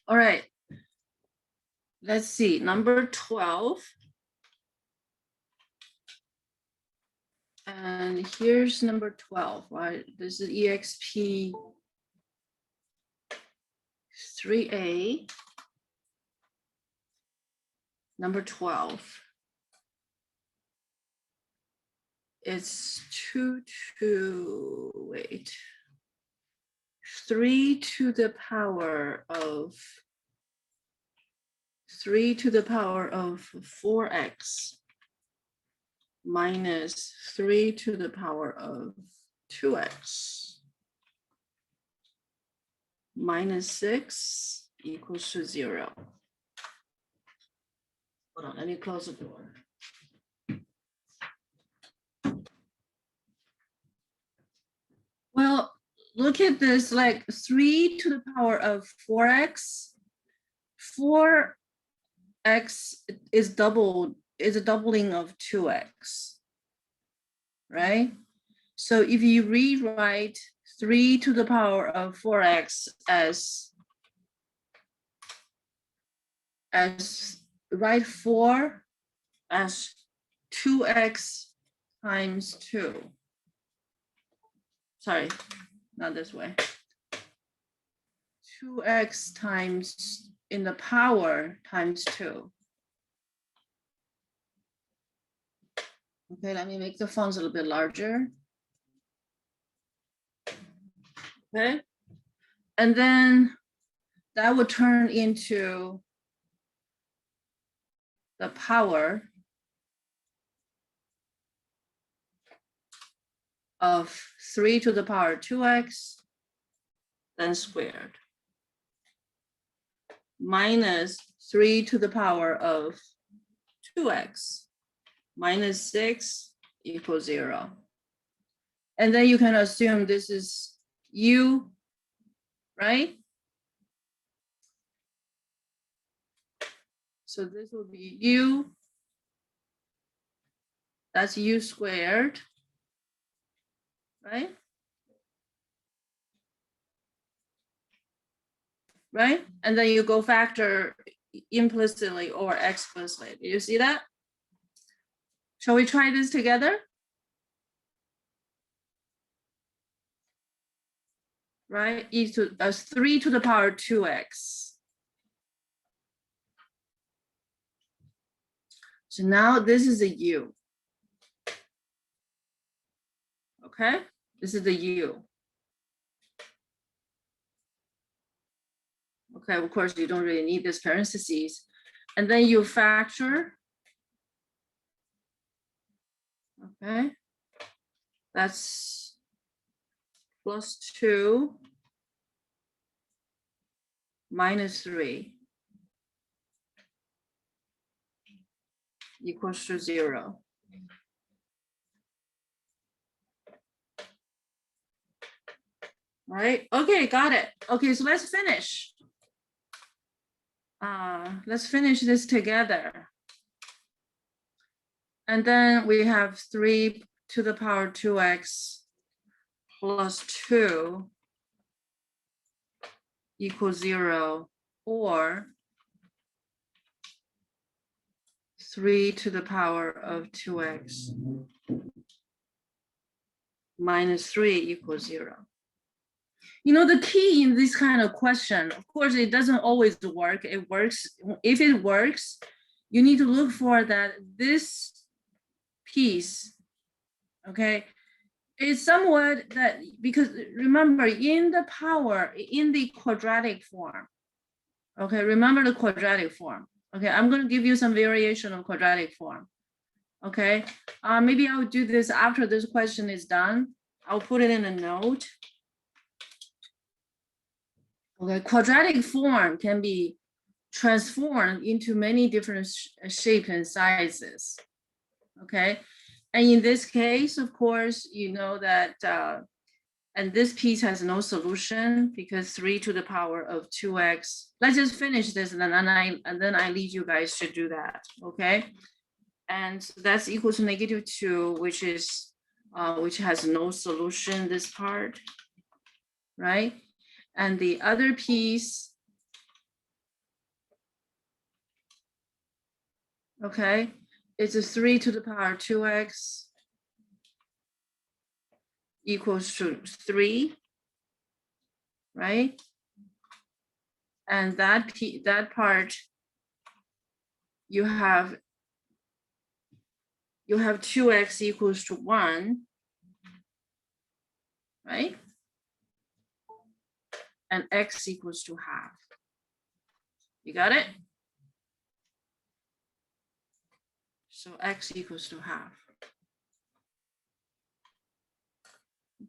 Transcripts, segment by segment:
All right. Let's see, number 12. And here's number 12, right? This is EXP 3A, number 12. It's 3 to the power of 4x minus 3 to the power of 2x minus 6 equals to 0. Hold on, let me close the door. Well, look at this, like 3 to the power of 4x. 4x is a doubling of 2x, right? So if you rewrite 3 to the power of 4x as write 4 as 2x times 2. Sorry, not this way. 2x times in the power times 2. Okay, let me make the fonts a little bit larger. Okay, and then that would turn into the power of 3 to the power 2x, then squared, minus 3 to the power of 2x, minus 6 equals 0. And then you can assume this is u, right? So this will be u, that's u squared, right? Right? And then you go factor implicitly or explicitly. Do you see that? Shall we try this together? Right, e to 3 to the power 2x. So now this is a u. Okay, this is the u. Okay, of course you don't really need this parentheses. And then you factor. Okay, that's plus 2 minus 3 equals to 0. All right, okay, got it. Okay, so let's finish. Let's finish this together. And then we have 3 to the power 2x plus 2 equals 0, or 3 to the power of 2x minus 3 equals 0. You know, the key in this kind of question, of course, it doesn't always work. It works. If it works, you need to look for that this piece, okay, is somewhat that, because remember, in the power, in the quadratic form, okay, remember the quadratic form. Okay, I'm going to give you some variation of quadratic form. Okay, maybe I'll do this after this question is done. I'll put it in a note. Okay, quadratic form can be transformed into many different shapes and sizes. Okay, and in this case, of course, you know that, and this piece has no solution because 3 to the power of 2x. Let's just finish this, and then I leave you guys to do that. Okay, and that's equal to -2, which is which has no solution, this part, right? And the other piece okay? It's a 3 to the power 2x equals to 3, right? And that part, you have 2x equals to 1, right? And x equals to half. You got it? So x equals to half.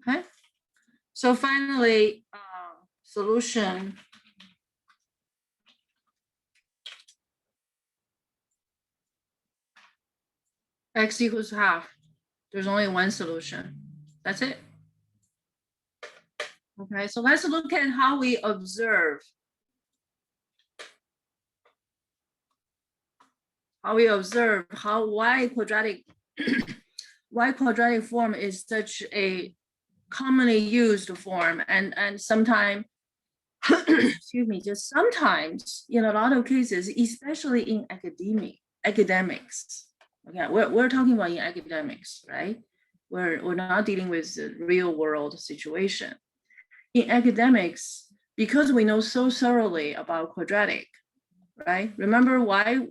Okay. So finally, solution. X equals half. There's only one solution. That's it. Okay, so let's look at how we observe. How y quadratic form is such a commonly used form, and sometimes excuse me, just sometimes in a lot of cases, especially in academics. Okay, we're talking about in academics, right? We're not dealing with the real world situation. In academics, because we know so thoroughly about quadratic, right? Remember why,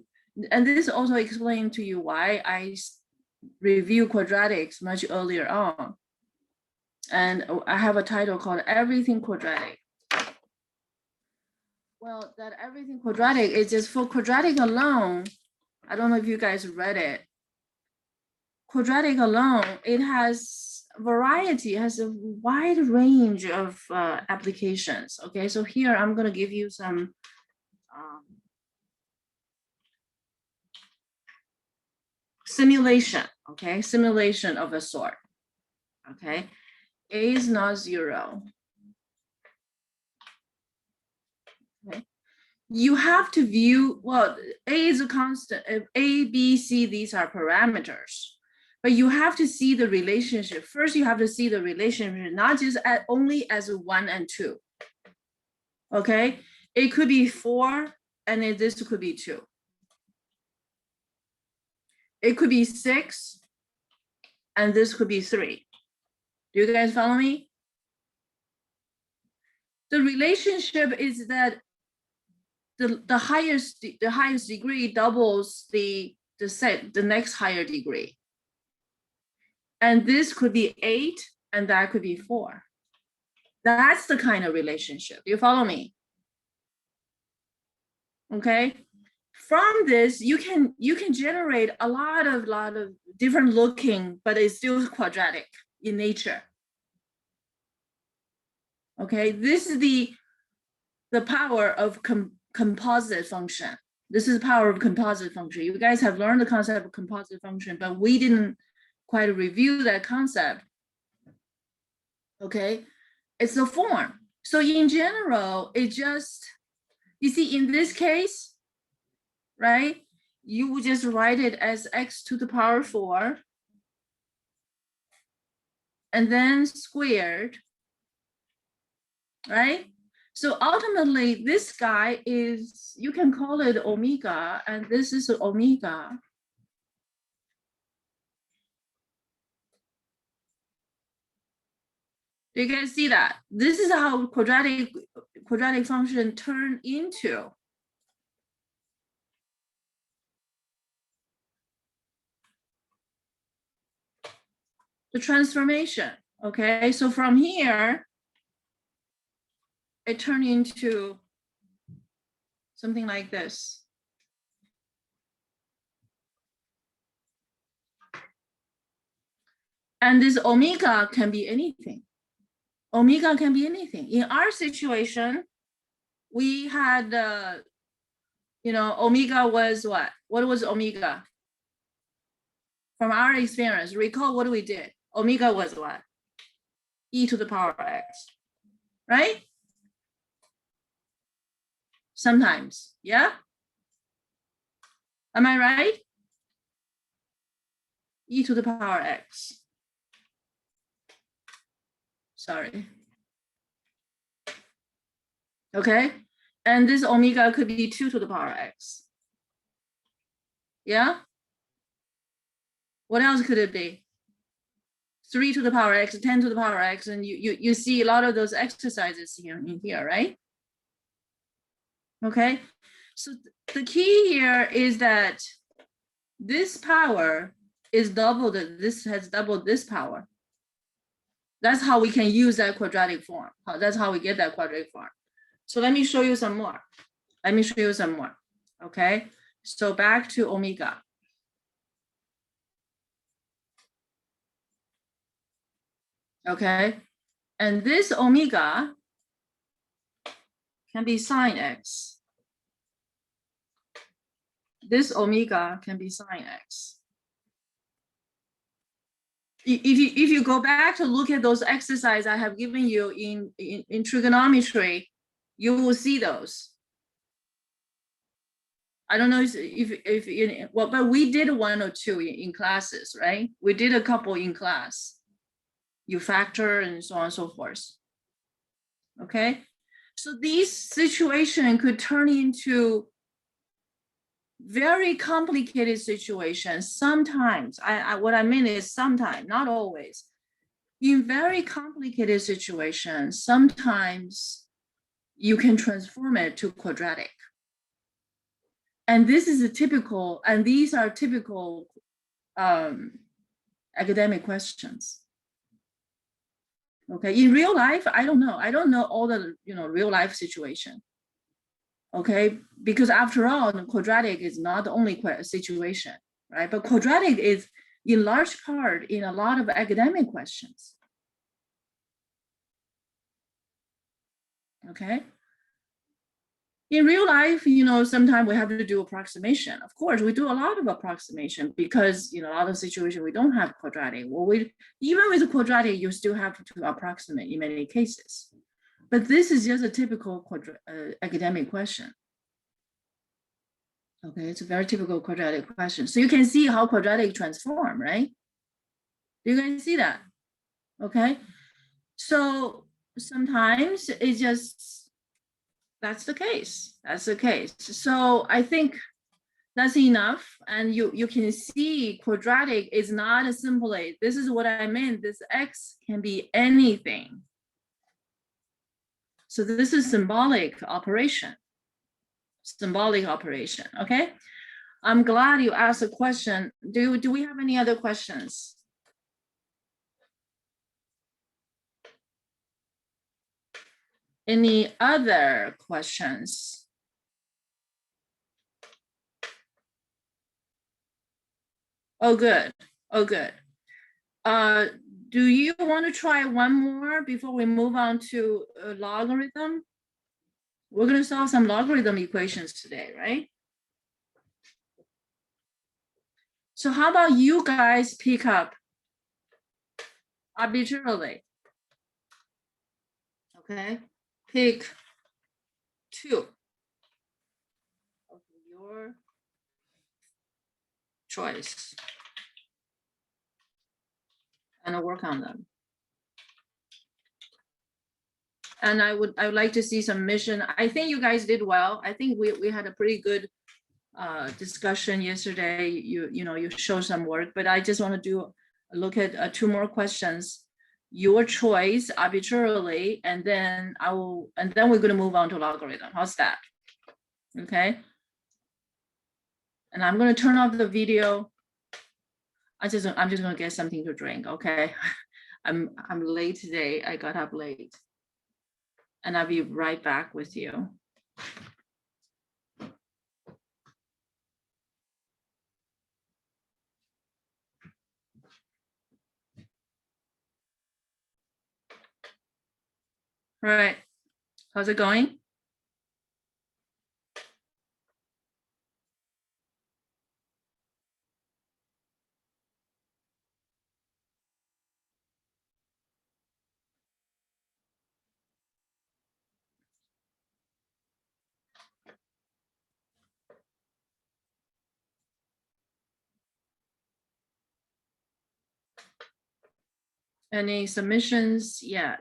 and this also explained to you why I review quadratics much earlier on. And I have a title called Everything Quadratic. Well, that everything quadratic is just for quadratic alone. I don't know if you guys read it. Quadratic alone, it has variety, has a wide range of applications. Okay, so here I'm going to give you some simulation. Okay, simulation of a sort. Okay, A is not 0. Okay. You have to view, well, A is a constant, A, B, C, these are parameters, but you have to see the relationship. First, you have to see the relationship, not just only as 1 and 2. Okay, it could be 4 and this could be 2. It could be 6 and this could be 3. Do you guys follow me? The relationship is that the highest degree doubles the next higher degree. And this could be 8 and that could be 4. That's the kind of relationship. You follow me? Okay. From this, you can generate a lot of different looking, but it's still quadratic in nature. Okay, this is the power of composite function. This is the power of composite function. You guys have learned the concept of composite function, but we didn't quite review that concept. Okay, it's the form. So in general, it just, you see, in this case, right, you would just write it as x to the power 4 and then squared, right? So ultimately, this guy is, you can call it omega, and this is omega. You can see that this is how quadratic function turn into the transformation. Okay, so from here, it turned into something like this. And this omega can be anything. Omega can be anything. In our situation, we had, omega was what? What was omega? From our experience, recall what we did. Omega was what? E to the power x, right? Sometimes, yeah? Am I right? E to the power x. Sorry. Okay, and this omega could be 2 to the power x. Yeah. What else could it be? 3 to the power x, 10 to the power x, and you see a lot of those exercises here in here, right? Okay, so the key here is that this power is doubled, this has doubled this power. That's how we can use that quadratic form. That's how we get that quadratic form. So let me show you some more. Let me show you some more. Okay, so back to omega. Okay, and this omega can be sine x. This omega can be sine x. If you go back to look at those exercises I have given you in trigonometry, you will see those. I don't know if in, well, but we did 1 or 2 in classes, right? We did a couple in class. You factor and so on and so forth. Okay, so these situations could turn into very complicated situations. Sometimes, what I mean is sometimes, not always. In very complicated situations, sometimes you can transform it to quadratic. And this is a typical, and these are typical academic questions. Okay, in real life, I don't know. I don't know all the real life situation. Okay, because after all, the quadratic is not the only situation, right? But quadratic is in large part in a lot of academic questions. Okay. In real life, sometimes we have to do approximation. Of course, we do a lot of approximation because, a lot of situations we don't have quadratic. Well, even with quadratic, you still have to approximate in many cases. But this is just a typical academic question. Okay, it's a very typical quadratic question. So you can see how quadratic transform, right? You can see that. Okay, so sometimes it's just, that's the case. That's the case. So I think that's enough. And you can see quadratic is not as simply, this is what I meant, this x can be anything. So this is symbolic operation. Symbolic operation, okay? I'm glad you asked a question. Do we have any other questions? Any other questions? Oh, good. Oh, good. Do you want to try one more before we move on to logarithm? We're going to solve some logarithm equations today, right? So how about you guys pick up arbitrarily? Okay, pick 2 of your choice and work on them. And I would like to see some mission. I think you guys did well. I think we had a pretty good discussion yesterday. You showed some work, but I just want to look at 2 more questions. Your choice arbitrarily, and then we're going to move on to logarithm. How's that? Okay. And I'm going to turn off the video. I'm just going to get something to drink. Okay. I'm late today. I got up late. And I'll be right back with you. All right, how's it going? Any submissions yet?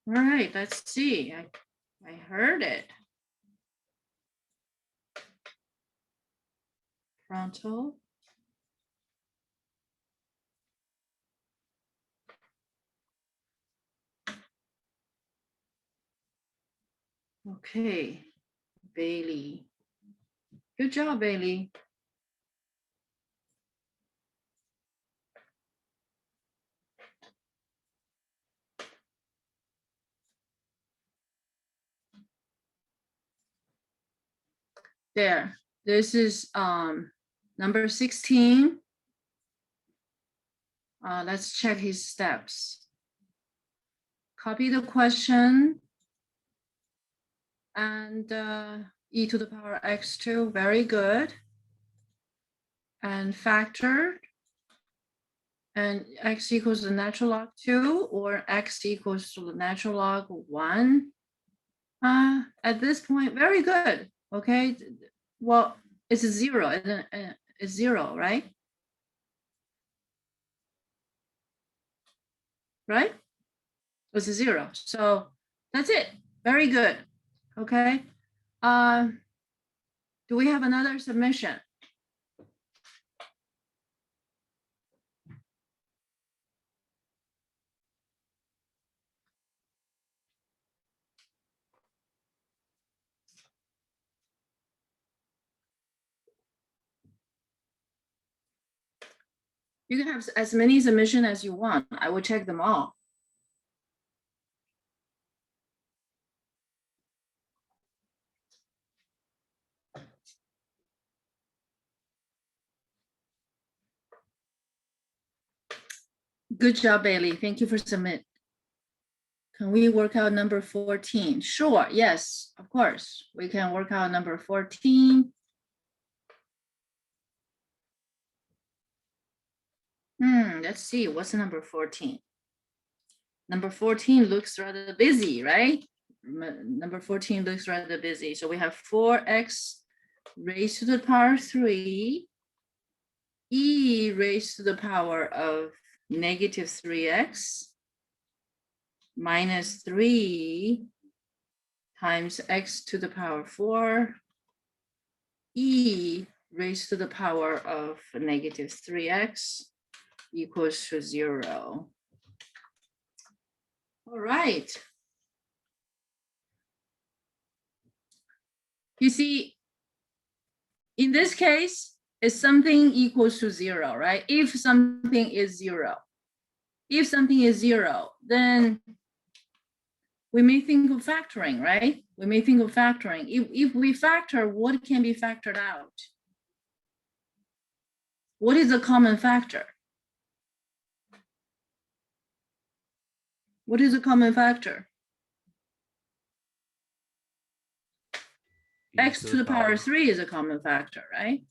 All right, let's see. I heard it. Frontal. Okay, Bailey. Good job, Bailey. There. This is number 16. Let's check his steps. Copy the question and e to the power x2, very good. And factor, and x equals the natural log 2 or x equals to the natural log 1. At this point, very good, okay? Well, it's 0, it's 0, right? Right? It's 0, so that's it, very good, okay? Do we have another submission? You can have as many submissions as you want. I will check them all. Good job, Bailey. Thank you for submit. Can we work out number 14? Sure, yes, of course. We can work out number 14. Let's see, what's number 14? Number 14 looks rather busy, right? Number 14 looks rather busy. So we have 4x raised to the power 3, e raised to the power of negative 3x minus 3 times x to the power 4, e raised to the power of negative 3x equals to 0. All right. You see, in this case, it's something equals to 0, right? If something is 0. If something is 0, then we may think of factoring, right? We may think of factoring. If we factor, what can be factored out? What is a common factor? What is a common factor? X to the power 3 is a common factor, right?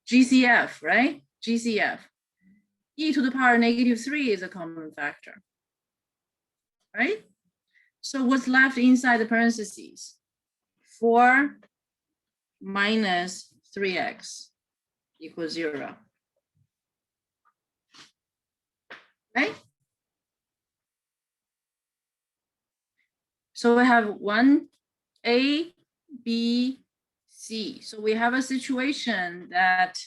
GCF, right? GCF. E to the power negative 3 is a common factor, right? So what's left inside the parentheses? 4 minus 3x equals 0, right? So we have 1, A, B, C. So we have a situation that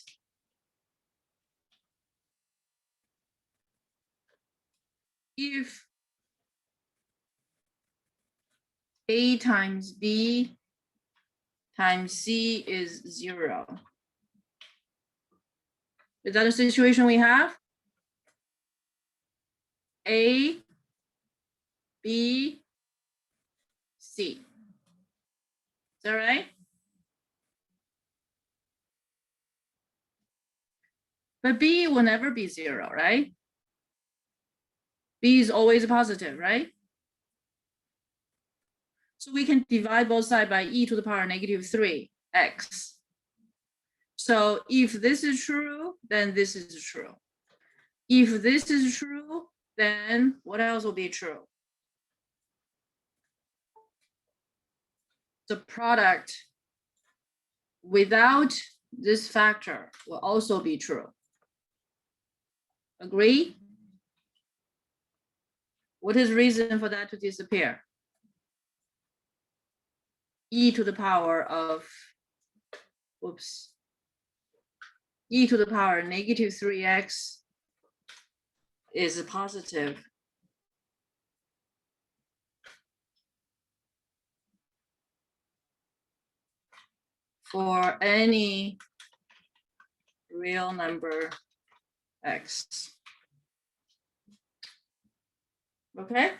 if A times B times C is 0. Is that a situation we have? A, B, C. Is that right? But B will never be 0, right? B is always positive, right? So we can divide both sides by e to the power negative 3x. So if this is true, then this is true. If this is true, then what else will be true? The product without this factor will also be true. Agree? What is the reason for that to disappear? E to the power of, oops, e to the power negative 3x is positive. For any real number x. Okay?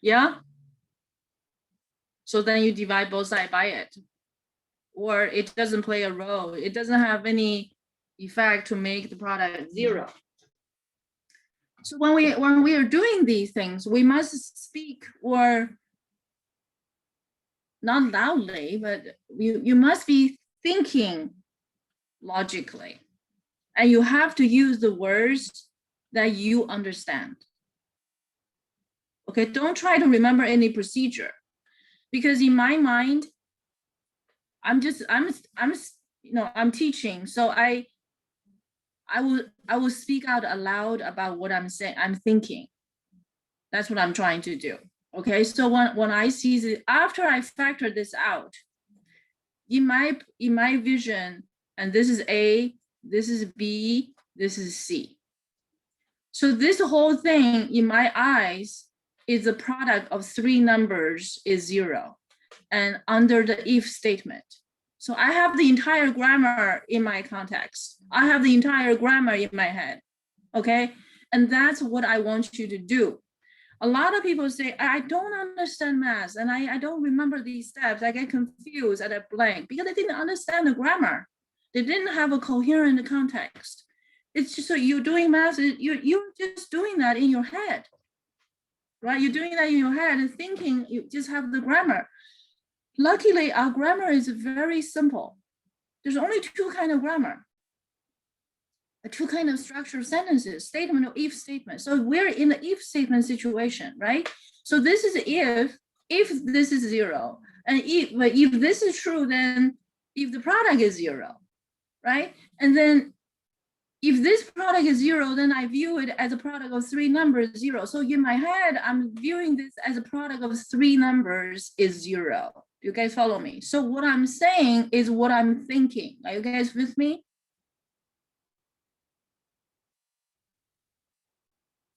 Yeah? So then you divide both sides by it. Or it doesn't play a role. It doesn't have any effect to make the product 0. So when we are doing these things, we must speak, or not loudly, but you must be thinking logically. And you have to use the words that you understand. Okay, don't try to remember any procedure, because in my mind, I'm teaching, so I will speak out aloud about what I'm saying, I'm thinking. That's what I'm trying to do. Okay, so when I see the, after I factor this out, in my vision, and this is A, this is B, this is C. So this whole thing in my eyes is a product of 3 numbers is 0, and under the if statement. So I have the entire grammar in my context. I have the entire grammar in my head, okay? And that's what I want you to do. A lot of people say, I don't understand math, and I don't remember these steps. I get confused at a blank because they didn't understand the grammar. They didn't have a coherent context. It's just so you're doing math, you're just doing that in your head, right? You're doing that in your head and thinking you just have the grammar. Luckily, our grammar is very simple. There's only 2 kinds of grammar. 2 kinds of structured sentences, statement or if statement. So we're in the if statement situation, right? So this is if this is 0, and if this is true, then if the product is 0, right? And then if this product is 0, then I view it as a product of 3 numbers 0. So in my head, I'm viewing this as a product of 3 numbers is 0. You guys follow me? So what I'm saying is what I'm thinking. Are you guys with me?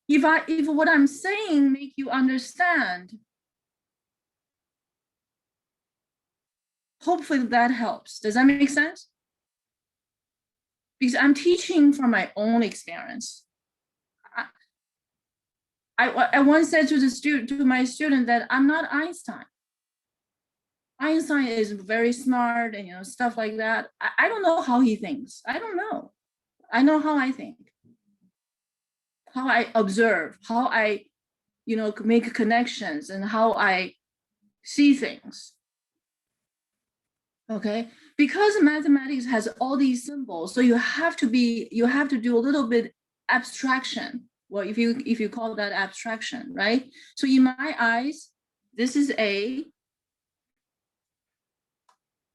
If what I'm saying make you understand, hopefully that helps. Does that make sense? Because I'm teaching from my own experience. I once said to my student that I'm not Einstein. Einstein is very smart and stuff like that. I don't know how he thinks. I don't know. I know how I think, how I observe, how I make connections, and how I see things. Okay, because mathematics has all these symbols, so you have to do a little bit abstraction. Well, if you call that abstraction, right? So in my eyes, this is A,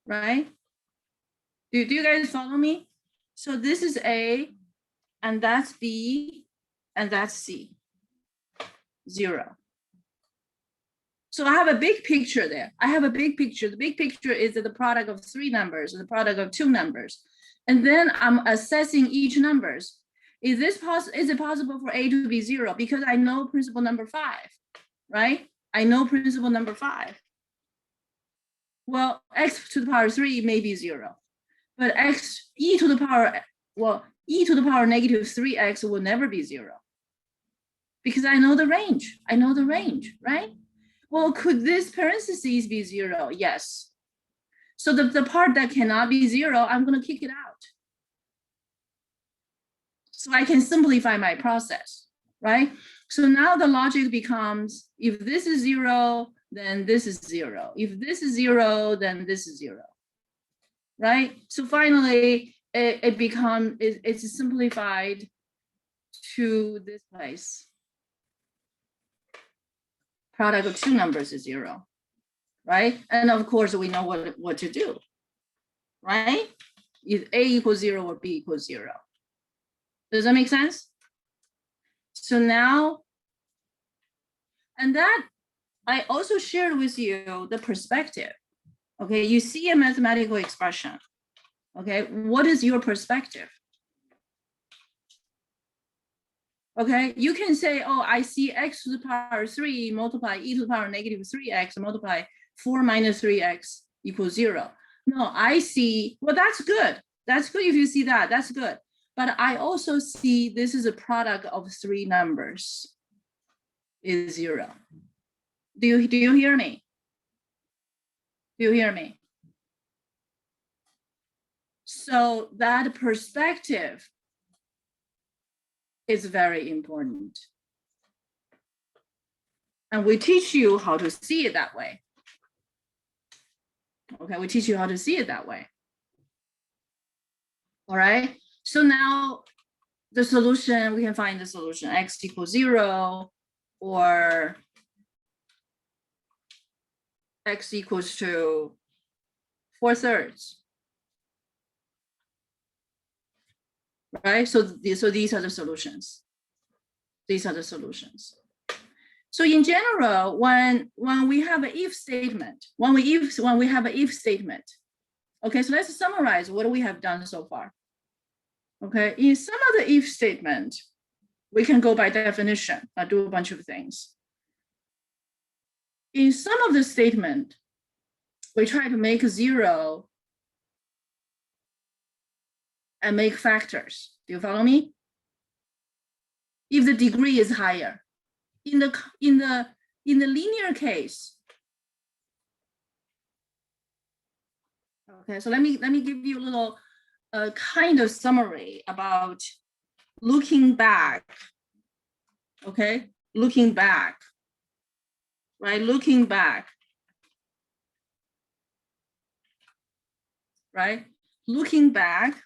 right? Do you guys follow me? So this is A, and that's B, and that's C. 0. So I have a big picture there. I have a big picture. The big picture is the product of 3 numbers, the product of 2 numbers. And then I'm assessing each numbers. Is it possible for A to be 0? Because I know principle number 5, right? I know principle number 5. Well, x to the power 3 may be 0. But e to the power negative 3x will never be 0. Because I know the range. I know the range, right? Well, could this parentheses be 0? Yes. So the part that cannot be 0, I'm going to kick it out. So I can simplify my process, right? So now the logic becomes, if this is 0, then this is 0. If this is 0, then this is 0, right? So finally, it's simplified to this place. Product of 2 numbers is 0, right? And of course, we know what to do, right? If A equals 0 or B equals 0. Does that make sense? So now, and that I also shared with you the perspective. Okay, you see a mathematical expression. Okay, what is your perspective? Okay, you can say, oh, I see x to the power 3 multiply e to the power negative 3x multiply 4 minus 3x equals 0. No, I see, well, that's good. That's good if you see that, that's good. But I also see this is a product of 3 numbers is 0. Do you hear me? Do you hear me? So that perspective is very important. And we teach you how to see it that way. Okay, we teach you how to see it that way. All right, so now the solution, we can find the solution, x equals 0 or x equals to 4/3. Right, so these are the solutions. These are the solutions. So in general, when we have an if statement, when we have an if statement, okay, so let's summarize what we have done so far. Okay, in some of the if statement, we can go by definition, do a bunch of things. In some of the statement, we try to make 0 and make factors. Do you follow me? If the degree is higher. In the linear case, okay, so let me give you a little kind of summary about looking back. Okay, looking back, right? Looking back, right? Looking back,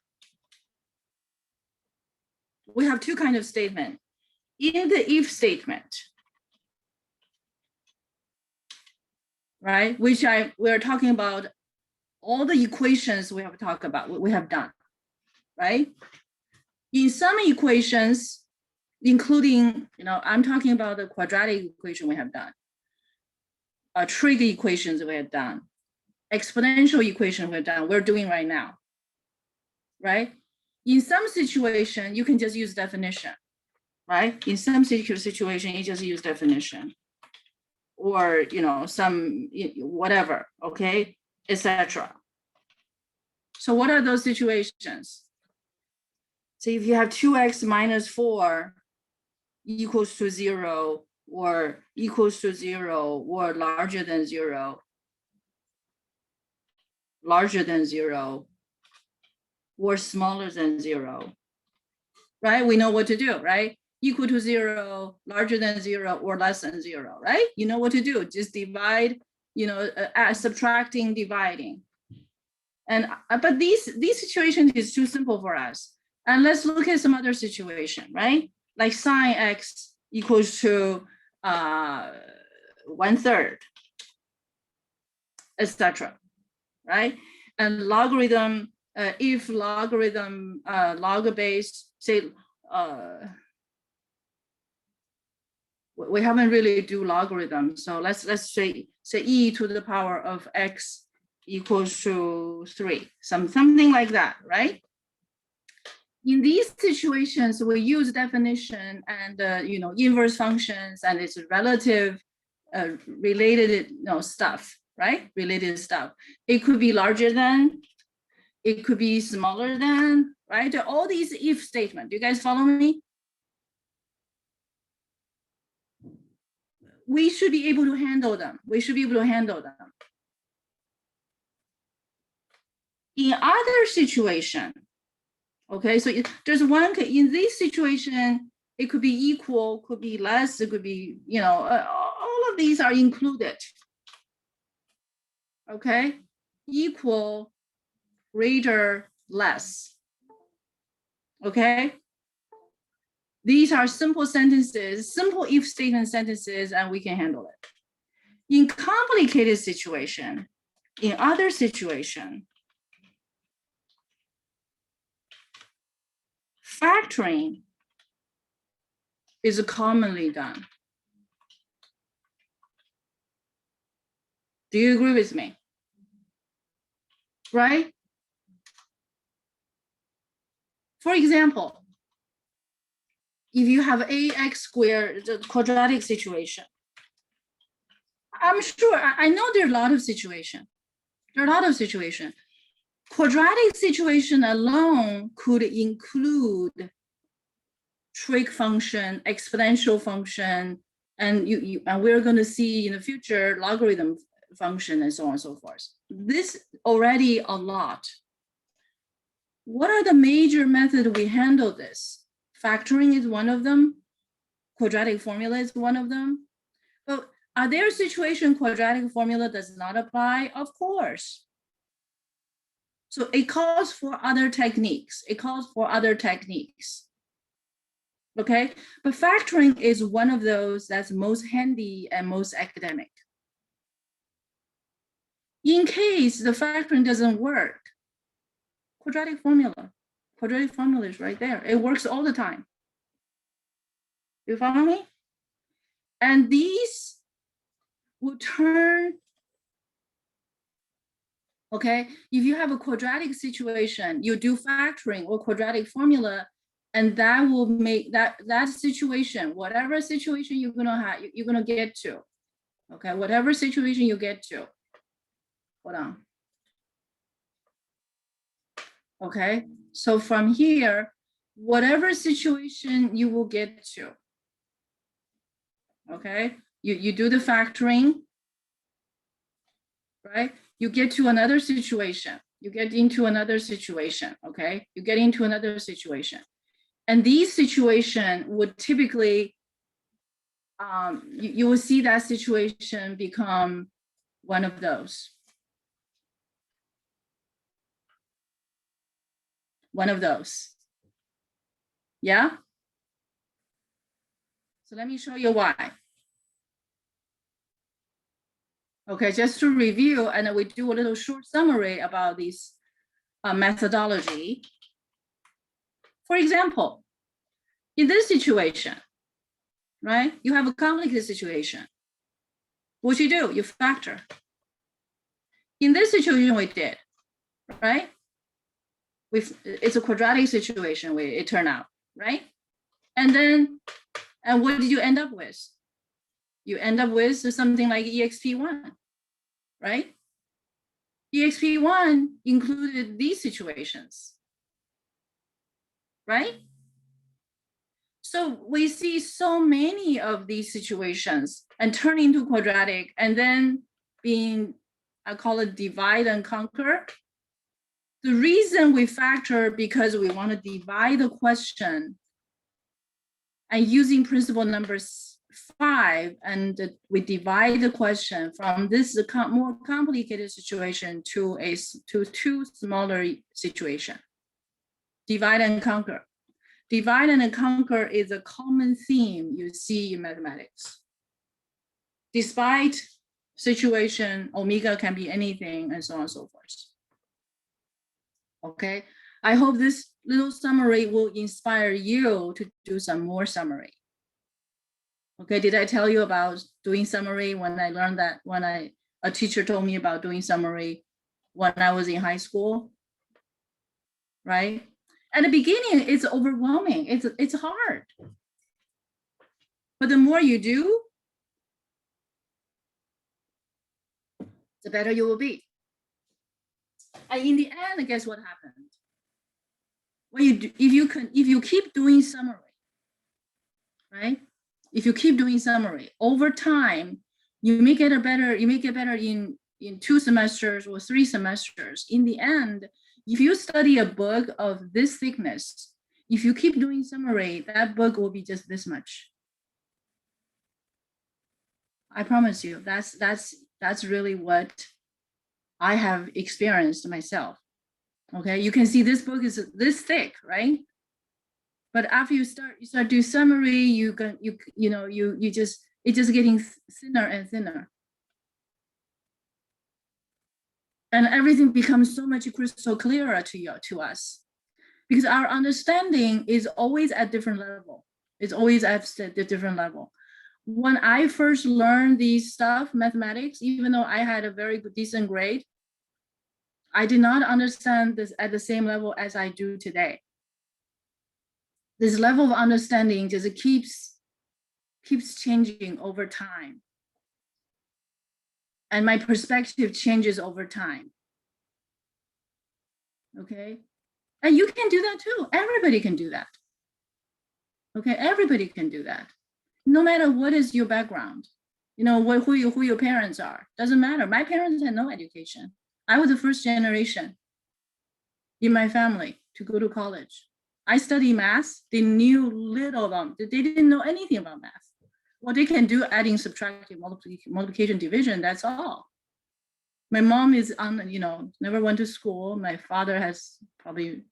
we have 2 kinds of statement. In the if statement, right, which we're talking about all the equations we have talked about, we have done, right? In some equations, including, I'm talking about the quadratic equation we have done, trig equations we have done, exponential equation we're done, we're doing right now, right? In some situation, you can just use definition, right? In some situation, you just use definition, or some whatever, okay, etc. So what are those situations? So if you have 2x minus 4 equals to 0, or equals to 0, or larger than 0, or smaller than 0, right? We know what to do, right? Equal to 0, larger than 0, or less than 0, right? You know what to do, just divide, subtracting, dividing. And but these situations is too simple for us. And let's look at some other situation, right? Like sine x equals to 1/3, etc. Right? And logarithm, if logarithm log base, say we haven't really do logarithm, so let's say e to the power of x equals to 3, something like that, right? In these situations, we use definition and inverse functions, and it's relative related stuff, right? Related stuff. It could be larger than, it could be smaller than, right? All these if statements. Do you guys follow me? We should be able to handle them. We should be able to handle them. In other situation, okay, so there's one, in this situation, it could be equal, could be less, it could be, all of these are included. Okay, equal, greater, less. Okay, these are simple sentences, simple if statement sentences, and we can handle it. In complicated situation, in other situation, factoring is commonly done. Do you agree with me? Right? For example, if you have ax squared, the quadratic situation, I'm sure, I know there are a lot of situations. There are a lot of situations. Quadratic situation alone could include trig function, exponential function, and and we're going to see in the future logarithm function and so on and so forth. This already a lot. What are the major methods we handle this? Factoring is one of them. Quadratic formula is one of them. But are there situations quadratic formula does not apply? Of course. So it calls for other techniques. It calls for other techniques. Okay, but factoring is one of those that's most handy and most academic. In case the factoring doesn't work, quadratic formula is right there. It works all the time. You follow me? And these will turn, okay, if you have a quadratic situation, you do factoring or quadratic formula, and that will make that situation, whatever situation you're gonna have, you're gonna get to, okay, whatever situation you get to. Hold on. Okay, so from here, whatever situation you will get to, okay, you do the factoring, right? You get to another situation, you get into another situation, okay? You get into another situation. And these situations would typically, you will see that situation become one of those. One of those. Yeah? So let me show you why. Okay, just to review, and then we do a little short summary about this methodology. For example, in this situation, right, you have a complicated situation. What you do, you factor. In this situation we did, right? It's a quadratic situation, it turned out, right? And then, and what did you end up with? You end up with something like EXP1, right? EXP1 included these situations, right? So we see so many of these situations and turn into quadratic and then being, I call it divide and conquer. The reason we factor because we want to divide the question and using principle number 5, and we divide the question from this more complicated situation to two smaller situation. Divide and conquer. Divide and conquer is a common theme you see in mathematics. Despite situation, omega can be anything and so on and so forth. Okay, I hope this little summary will inspire you to do some more summary. Okay, did I tell you about doing summary when I learned that, when a teacher told me about doing summary when I was in high school, right? At the beginning, it's overwhelming, it's hard. But the more you do, the better you will be. And in the end, guess what happened? When you do, if you keep doing summary, right? If you keep doing summary over time, you may get better in 2 semesters or 3 semesters. In the end, if you study a book of this thickness, if you keep doing summary, that book will be just this much. I promise you, that's really what I have experienced myself. Okay, you can see this book is this thick, right? But after you start do summary, it's just getting thinner and thinner. And everything becomes so much crystal clearer to us, because our understanding is always at different level. It's always at a different level. When I first learned these stuff, mathematics, even though I had a very good, decent grade, I did not understand this at the same level as I do today. This level of understanding just keeps changing over time. And my perspective changes over time. Okay. And you can do that too. Everybody can do that. Okay, everybody can do that. No matter what is your background, you know, who your parents are, doesn't matter. My parents had no education. I was the first generation in my family to go to college. I studied math. They knew little about, they didn't know anything about math. What they can do, adding, subtracting, multiplication, division, that's all. My mom is never went to school. My father has probably,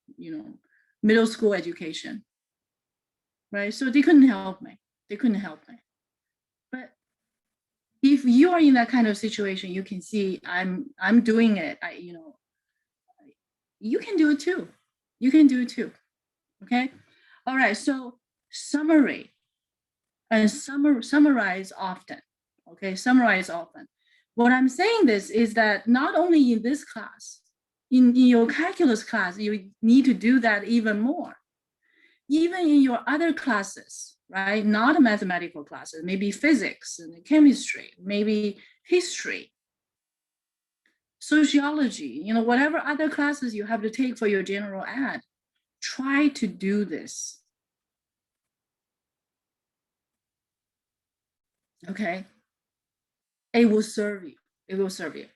middle school education, right? So they couldn't help me. But if you are in that kind of situation, you can see I'm doing it. You can do it too. Okay. All right. So summary and summarize often. Okay. Summarize often. What I'm saying this is that not only in this class, in your calculus class, you need to do that even more. Even in your other classes, right? Not mathematical classes, maybe physics and chemistry, maybe history, sociology, whatever other classes you have to take for your general ed, try to do this. Okay. It will serve you.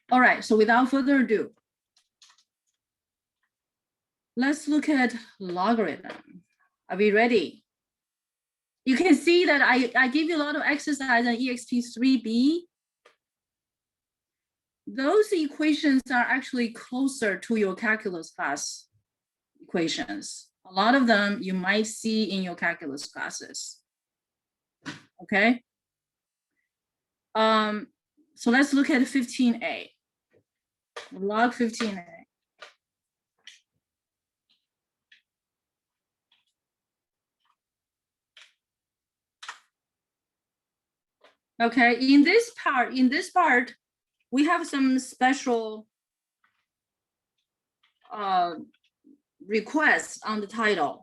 All right, so without further ado, let's look at logarithm. Are we ready? You can see that I give you a lot of exercise on EXP3B. Those equations are actually closer to your calculus class equations. A lot of them you might see in your calculus classes. Okay. So let's look at 15a. Log 15a. Okay, in this part, we have some special requests on the title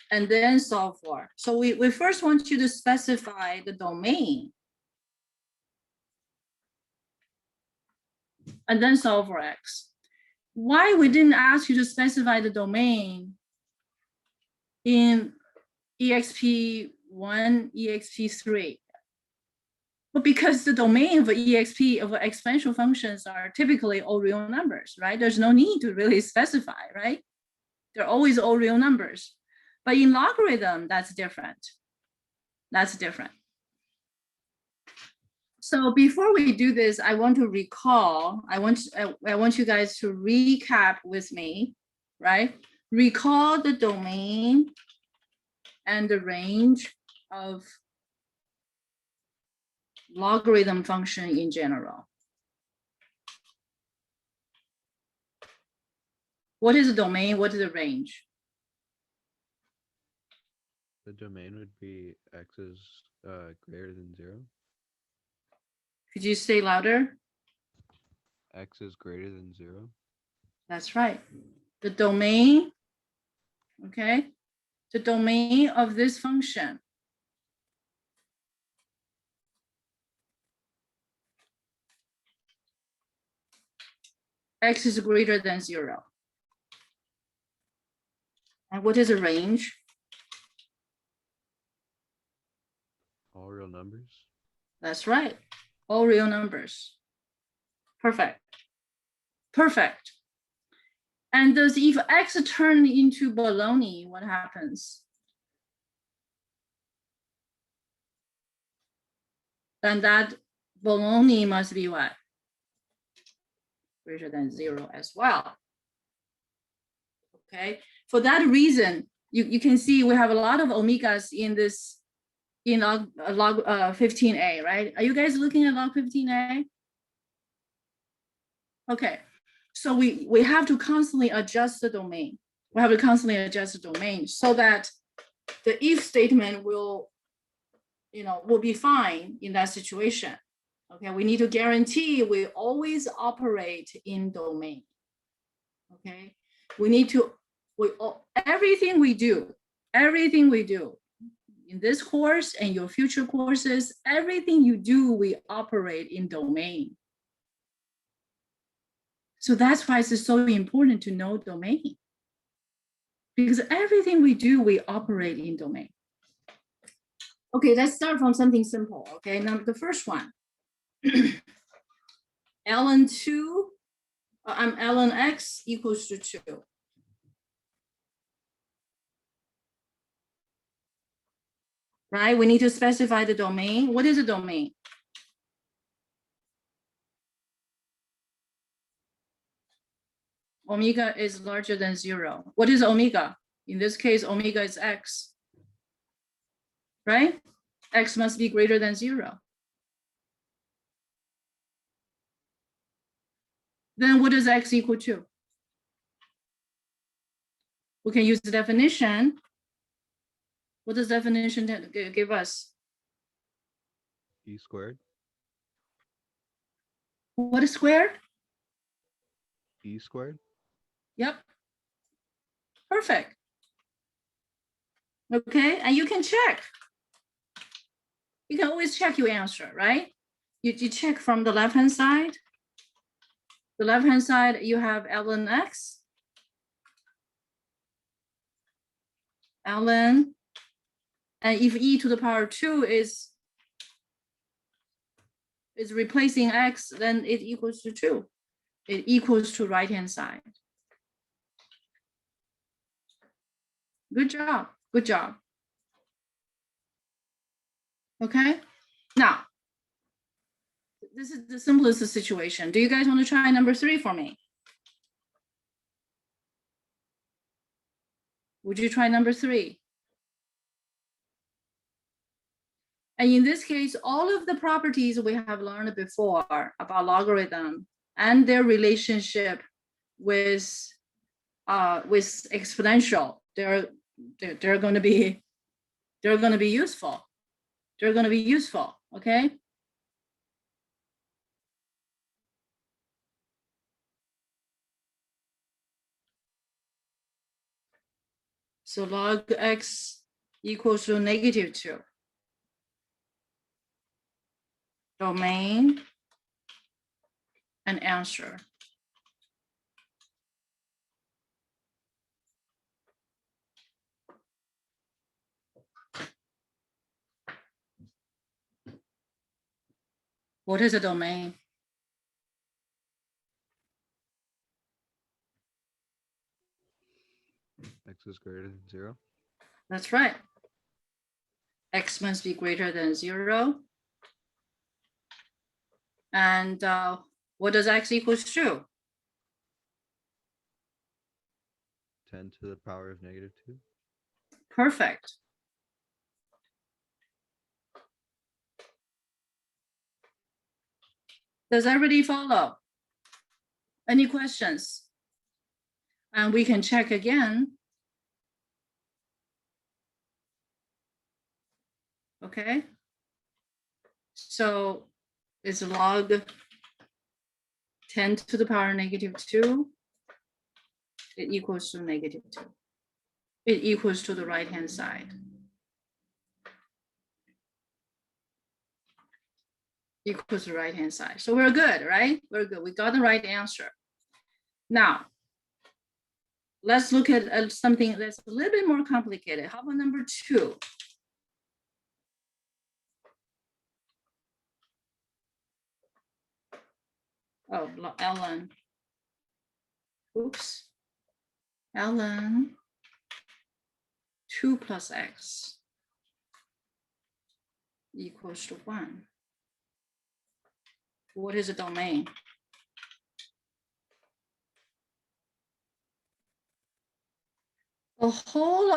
and then solve for. So we first want you to specify the domain and then solve for x. Why we didn't ask you to specify the domain in EXP1, EXP3? But because the domain of EXP of exponential functions are typically all real numbers, right? There's no need to really specify, right? They're always all real numbers. But in logarithm, that's different. So before we do this, I want to recall, I want you guys to recap with me, right? Recall the domain and the range of logarithm function in general. What is the domain? What is the range? The domain would be x is greater than 0. Could you say louder? X is greater than 0. That's right. The domain, okay? The domain of this function x is greater than 0. And what is the range? All real numbers. That's right. All real numbers. Perfect. And does if x turn into bologna, what happens? Then that bologna must be what? Greater than 0 as well. Okay. For that reason, you can see we have a lot of omegas in this, in log 15a, right? Are you guys looking at log 15a? Okay. So we have to constantly adjust the domain. So that the if statement will, will be fine in that situation. Okay, we need to guarantee we always operate in domain. Okay, we need to, everything we do in this course and your future courses, everything you do, we operate in domain. So that's why it's so important to know domain. Because everything we do, we operate in domain. Okay, let's start from something simple. Okay, now the first one. ln x equals to 2. Right, we need to specify the domain. What is a domain? Omega is larger than 0. What is omega? In this case, omega is x. Right? X must be greater than 0. Then what does x equal to? We can use the definition. What does definition give us? E squared. What is squared? E squared. Yep. Perfect. Okay, and you can check. You can always check your answer, right? You check from the left-hand side. The left-hand side, you have ln x. ln, and if e to the power 2 is replacing x, then it equals to 2. It equals to right-hand side. Good job, good job. Okay, now, this is the simplest situation. Do you guys want to try number 3 for me? Would you try number 3? And in this case, all of the properties we have learned before about logarithm and their relationship with exponential, they're going to be useful. They're going to be useful. Okay. So log x equals to -2. Domain and answer. What is a domain? X is greater than 0. That's right. X must be greater than 0. And what does x equals to? 10 to the power of -2. Perfect. Does everybody follow? Any questions? And we can check again. Okay. So it's log 10 to the power -2. It equals to -2. It equals to the right-hand side. Equals the right-hand side. So we're good, right? We're good. We got the right answer. Now, let's look at something that's a little bit more complicated. How about number 2? Oh, ln. Oops. ln 2 plus x equals to 1. What is a domain? The whole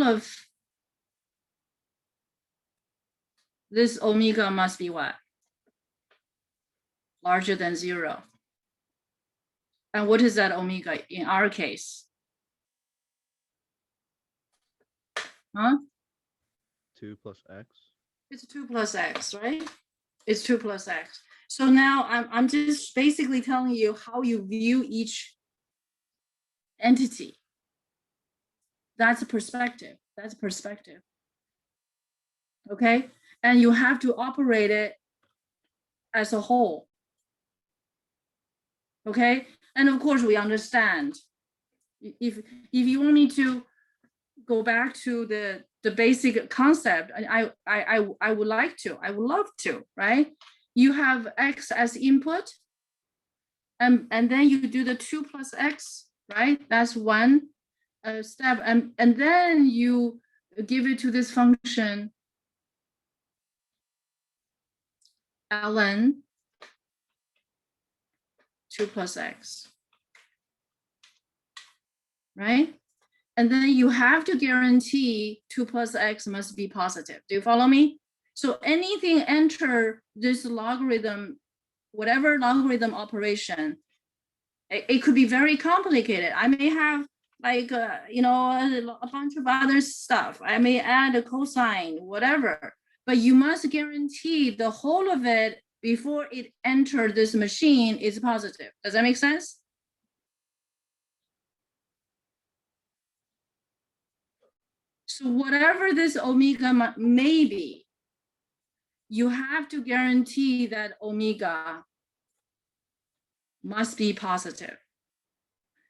of this omega must be what? Larger than 0. And what is that omega in our case? Huh? 2 plus x. It's 2 plus x, right? It's 2 plus x. So now I'm just basically telling you how you view each entity. That's a perspective. That's perspective. Okay? And you have to operate it as a whole. Okay? And of course, we understand. If you want me to go back to the basic concept, I would like to. I would love to, right? You have x as input, and then you do the 2 plus x, right? That's one step, and then you give it to this function ln 2 plus x, right? And then you have to guarantee 2 plus x must be positive. Do you follow me? So anything enter this logarithm, whatever logarithm operation, it could be very complicated. I may have like, you know, a bunch of other stuff. I may add a cosine, whatever, but you must guarantee the whole of it before it enters this machine is positive. Does that make sense? So whatever this omega may be, you have to guarantee that omega must be positive.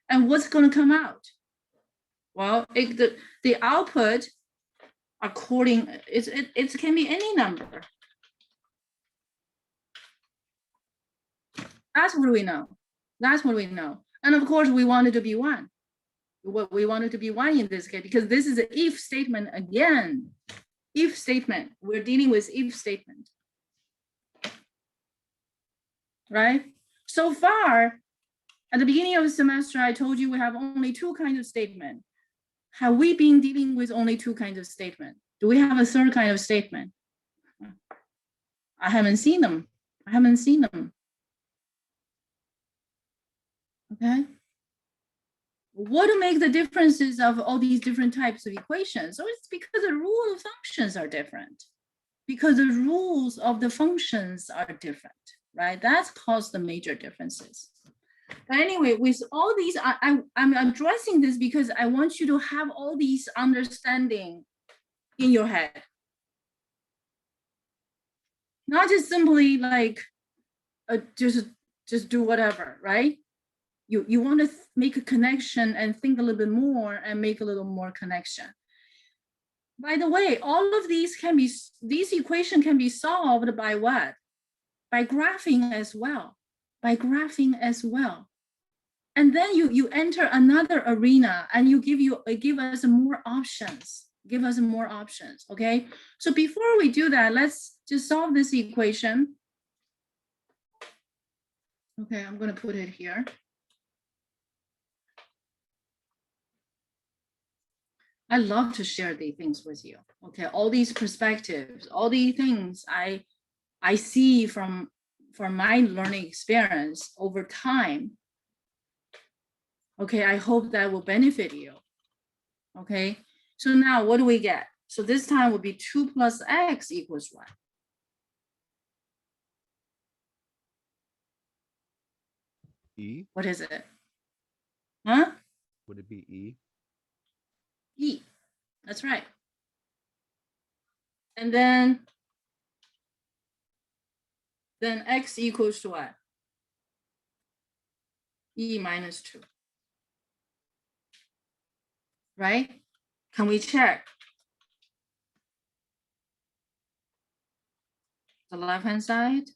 And what's going to come out? Well, the output according, it can be any number. That's what we know. That's what we know. And of course, we want it to be 1. We want it to be 1 in this case, because this is an if statement again. If statement. We're dealing with if statement. Right? So far, at the beginning of the semester, I told you we have only 2 kinds of statement. Have we been dealing with only 2 kinds of statement? Do we have a third kind of statement? I haven't seen them. I haven't seen them. Okay. What to make the differences of all these different types of equations? So it's because the rule of functions are different. Because the rules of the functions are different, right? That's caused the major differences. But anyway, with all these, I'm addressing this because I want you to have all these understanding in your head. Not just simply like, just do whatever, right? You want to make a connection and think a little bit more and make a little more connection. By the way, all of these equations can be solved by what? By graphing as well. By graphing as well. And then you enter another arena and you give us more options. Give us more options, okay? So before we do that, let's just solve this equation. Okay, I'm gonna put it here. I love to share these things with you. Okay, all these perspectives, all these things I see from my learning experience over time. Okay, I hope that will benefit you. Okay, so now what do we get? So this time would be 2 plus x equals what? E? What is it? Huh? Would it be E? E. That's right. And then x equals to what? E minus 2. Right? Can we check? The left-hand side.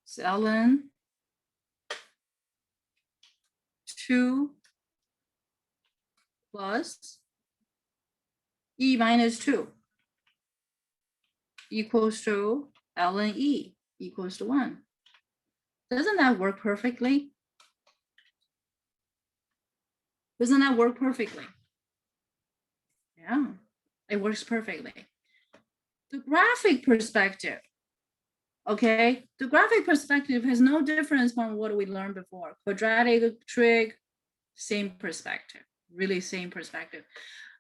It's ln 2 plus E minus 2 equals to ln E equals to 1. Doesn't that work perfectly? Doesn't that work perfectly? Yeah, it works perfectly. The graphic perspective, okay? The graphic perspective has no difference from what we learned before. Quadratic, trig, same perspective, really same perspective.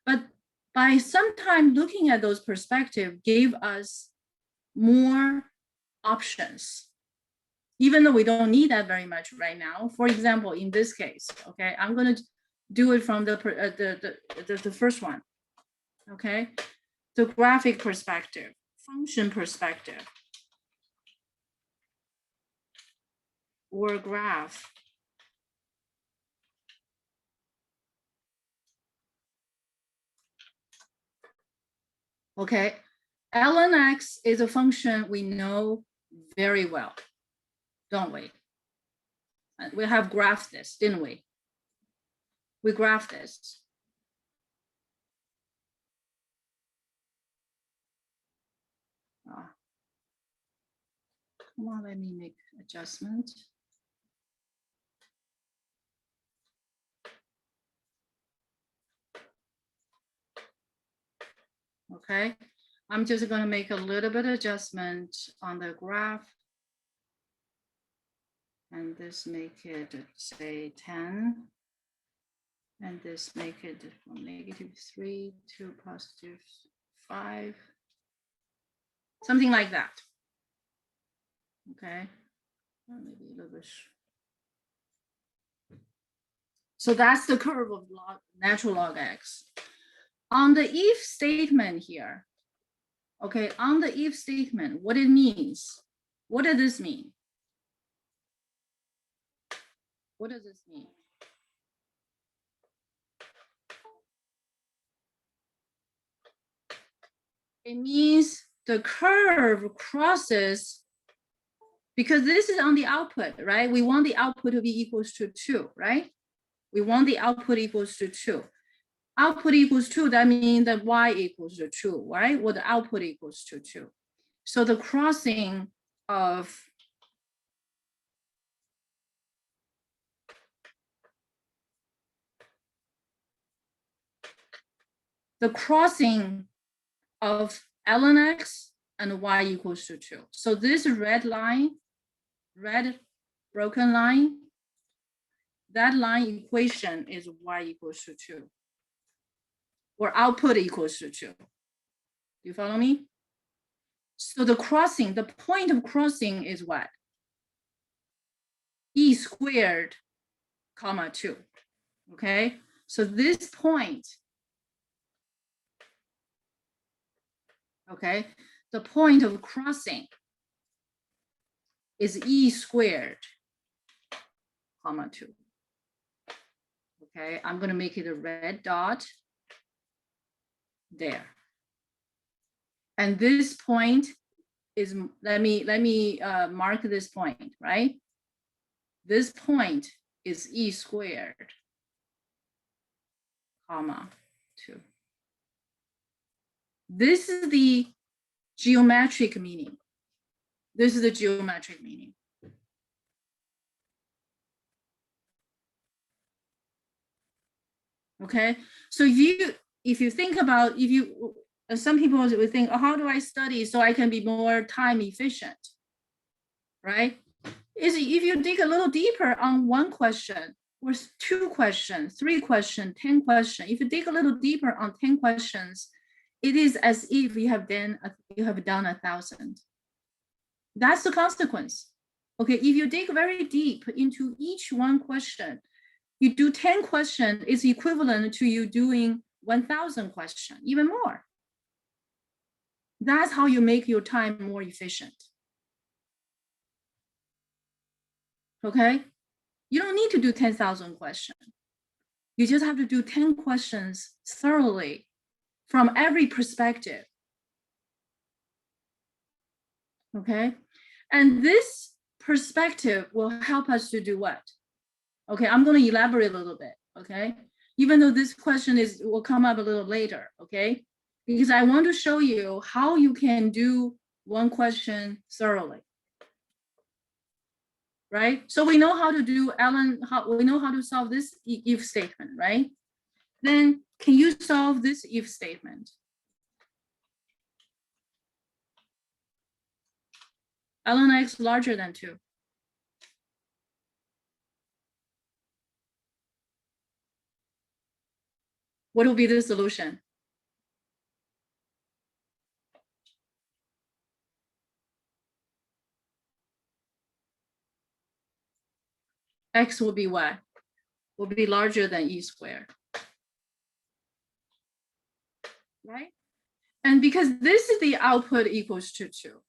But by sometime looking at those perspectives gave us more options, even though we don't need that very much right now. For example, in this case, okay, I'm going to do it from the first one, okay? The graphic perspective, function perspective, or graph. Okay, ln x is a function we know very well, don't we? We have graphed this, didn't we? We graphed this. Come on, let me make adjustment. Okay, I'm just going to make a little bit of adjustment on the graph. And this make it, say, 10. And this make it from -3 to +5. Something like that. Okay, maybe a little bit. So that's the curve of natural log x. On the if statement here, okay, on the if statement, what it means, what does this mean? What does this mean? It means the curve crosses, because this is on the output, right? We want the output to be equals to 2, right? We want the output equals to 2. Output equals 2, that means that y equals to 2, right? Well, the output equals to 2. So the crossing of ln x and y equals to 2. So this red line, red broken line, that line equation is y equals to 2, or output equals to 2. Do you follow me? So the crossing, the point of crossing is what? E squared, comma 2. Okay, so this point, okay, the point of crossing is E squared, comma 2. Okay, I'm going to make it a red dot there. And this point is, let me mark this point, right? This point is E squared, comma 2. This is the geometric meaning. This is the geometric meaning. Okay, so if you think about, some people would think, oh, how do I study so I can be more time efficient, right? Is if you dig a little deeper on one question, or 2 questions, 3 questions, 10 questions, if you dig a little deeper on 10 questions, it is as if you have done 1,000. That's the consequence. Okay, if you dig very deep into each one question, you do 10 questions, is equivalent to you doing 1,000 questions, even more. That's how you make your time more efficient. Okay, you don't need to do 10,000 questions. You just have to do 10 questions thoroughly from every perspective. Okay, and this perspective will help us to do what? Okay, I'm going to elaborate a little bit, okay? Even though this question will come up a little later, okay? Because I want to show you how you can do one question thoroughly, right? So we know how to do we know how to solve this if statement, right? Then can you solve this if statement? ln x larger than 2. What will be the solution? X will be what? Will be larger than E squared. Right? And because this is the output equals to 2.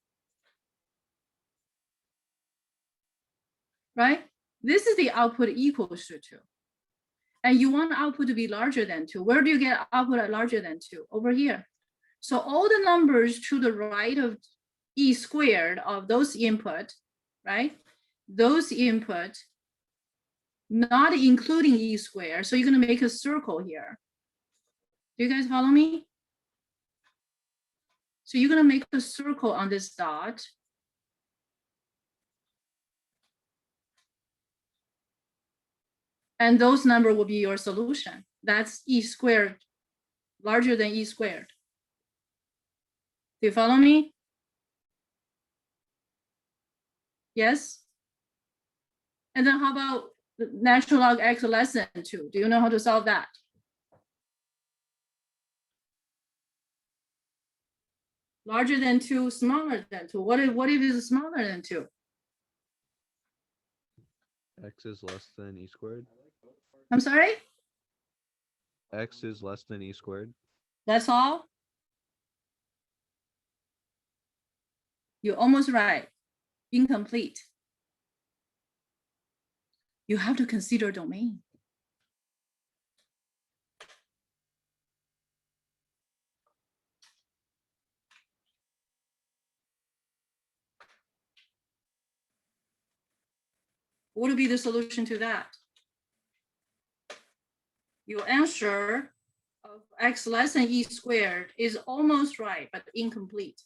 Right? This is the output equals to 2. And you want output to be larger than 2. Where do you get output larger than 2? Over here. So all the numbers to the right of E squared of those input, right? Those input, not including E squared. So you're going to make a circle here. Do you guys follow me? So you're going to make a circle on this dot. And those number will be your solution. That's E squared, larger than E squared. Do you follow me? Yes? And then how about natural log X less than 2? Do you know how to solve that? Larger than 2, smaller than 2. What if it's smaller than 2? X is less than E squared. I'm sorry? X is less than E squared. That's all? You're almost right. Incomplete. You have to consider domain. What would be the solution to that? Your answer of X less than E squared is almost right, but incomplete.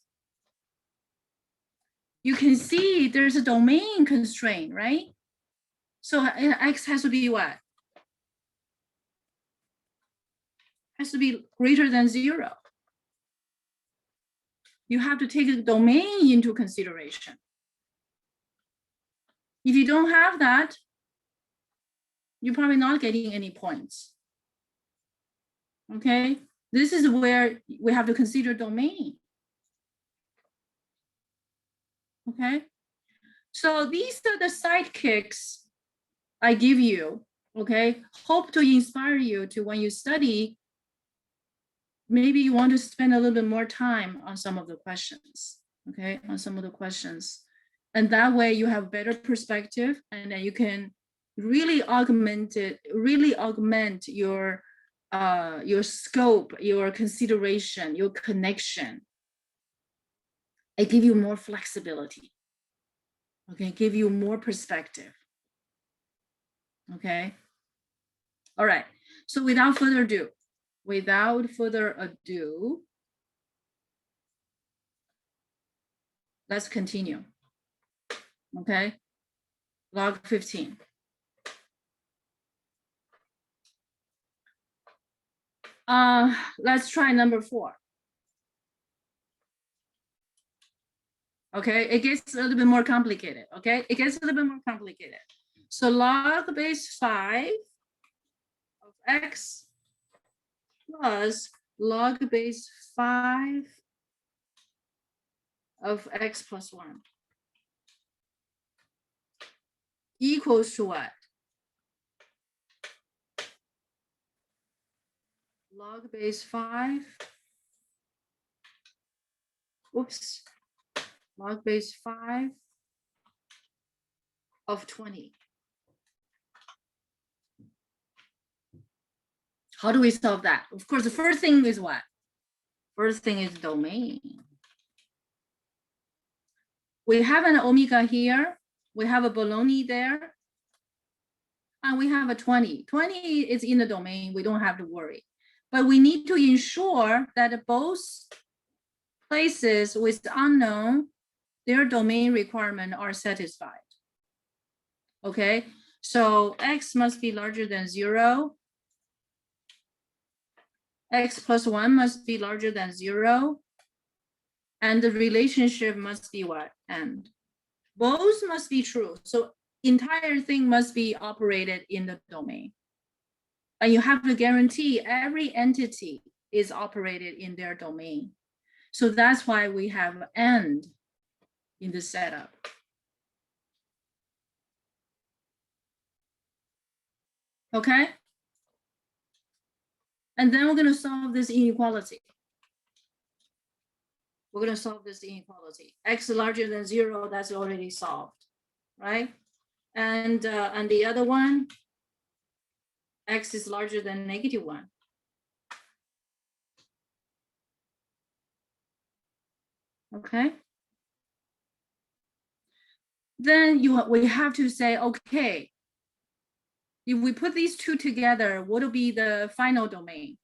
You can see there's a domain constraint, right? So X has to be what? Has to be greater than 0. You have to take the domain into consideration. If you don't have that, you're probably not getting any points. Okay, this is where we have to consider domain. Okay, so these are the sidekicks I give you. Okay, hope to inspire you to, when you study, maybe you want to spend a little bit more time on some of the questions. Okay, on some of the questions, and that way you have better perspective, and then you can really augment your scope, your consideration, your connection. I give you more flexibility. Okay, give you more perspective. Okay. All right. So without further ado, let's continue. Okay. Log 15. Let's try number 4. Okay, it gets a little bit more complicated. Okay, it gets a little bit more complicated. So log base 5 of X plus log base 5 of X plus 1 equals to what? Log base 5, oops, log base 5 of 20. How do we solve that? Of course, the first thing is what? First thing is domain. We have an omega here. We have a Bologna there. And we have a 20. 20 is in the domain. We don't have to worry. But we need to ensure that both places with unknown, their domain requirement are satisfied. Okay, so X must be larger than 0. X plus 1 must be larger than 0. And the relationship must be what? And both must be true. So entire thing must be operated in the domain. And you have to guarantee every entity is operated in their domain. So that's why we have AND in the setup. Okay? And then we're going to solve this inequality. We're going to solve this inequality. X larger than 0, that's already solved, right? And the other one, X is larger than -1. Okay. Then we have to say, okay, if we put these two together, what will be the final domain?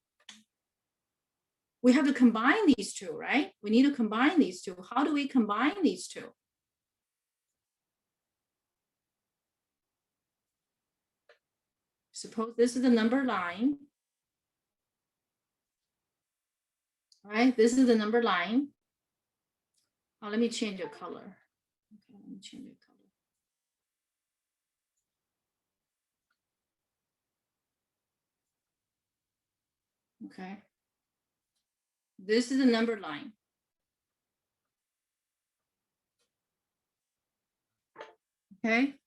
We have to combine these two, right? We need to combine these two. How do we combine these two? Suppose this is the number line. Right? This is the number line. Oh, let me change the color. Okay, let me change the color. Okay. This is the number line. Okay.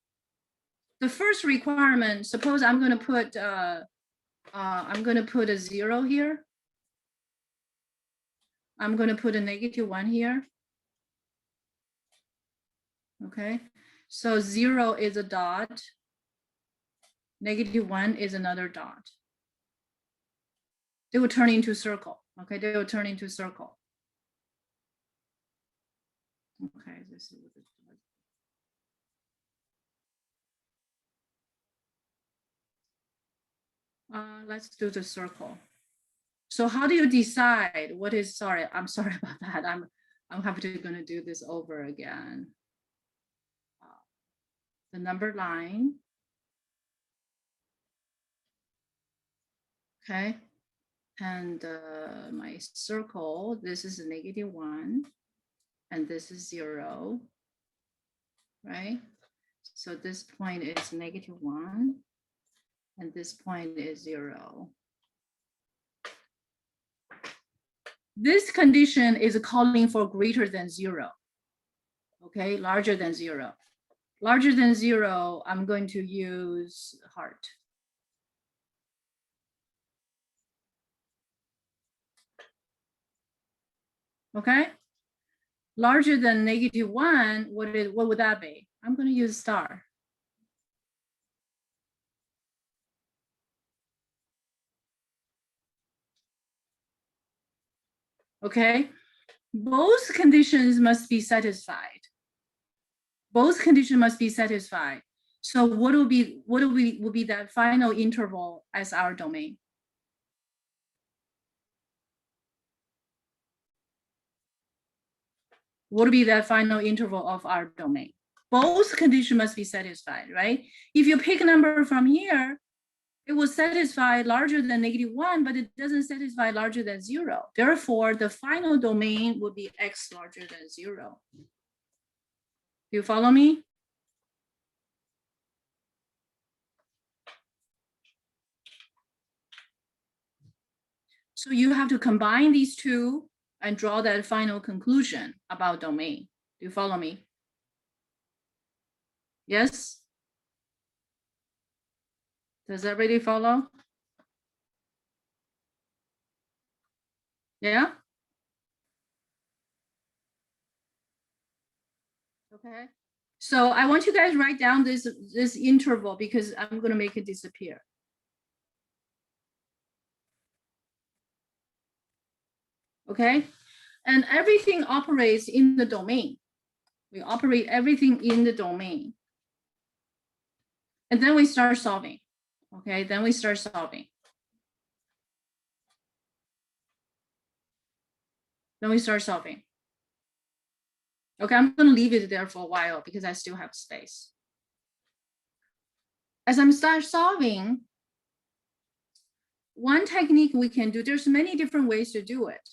The first requirement, suppose I'm going to put a 0 here. I'm going to put a -1 here. Okay. So 0 is a dot. -1 is another dot. They will turn into a circle. Okay, they will turn into a circle. Okay, this is what it does. Let's do the circle. So how do you decide what is, sorry, I'm sorry about that. I'm having to gonna do this over again. The number line. Okay. And my circle, this is a -1 and this is 0, right? So this point is -1 and this point is 0. This condition is calling for greater than 0. Okay, larger than 0. Larger than 0, I'm going to use heart. Okay. Larger than -1, what would that be? I'm going to use star. Okay. Both conditions must be satisfied. Both conditions must be satisfied. So what will be that final interval as our domain? What will be that final interval of our domain? Both conditions must be satisfied, right? If you pick a number from here, it will satisfy larger than -1, but it doesn't satisfy larger than 0. Therefore, the final domain would be X larger than 0. Do you follow me? So you have to combine these two and draw that final conclusion about domain. Do you follow me? Yes? Does everybody follow? Yeah? Okay. So I want you guys write down this interval because I'm going to make it disappear. Okay. And everything operates in the domain. We operate everything in the domain. And then we start solving. Okay. Then we start solving. Then we start solving. Okay, I'm going to leave it there for a while because I still have space. As I'm start solving, one technique we can do, there's many different ways to do it.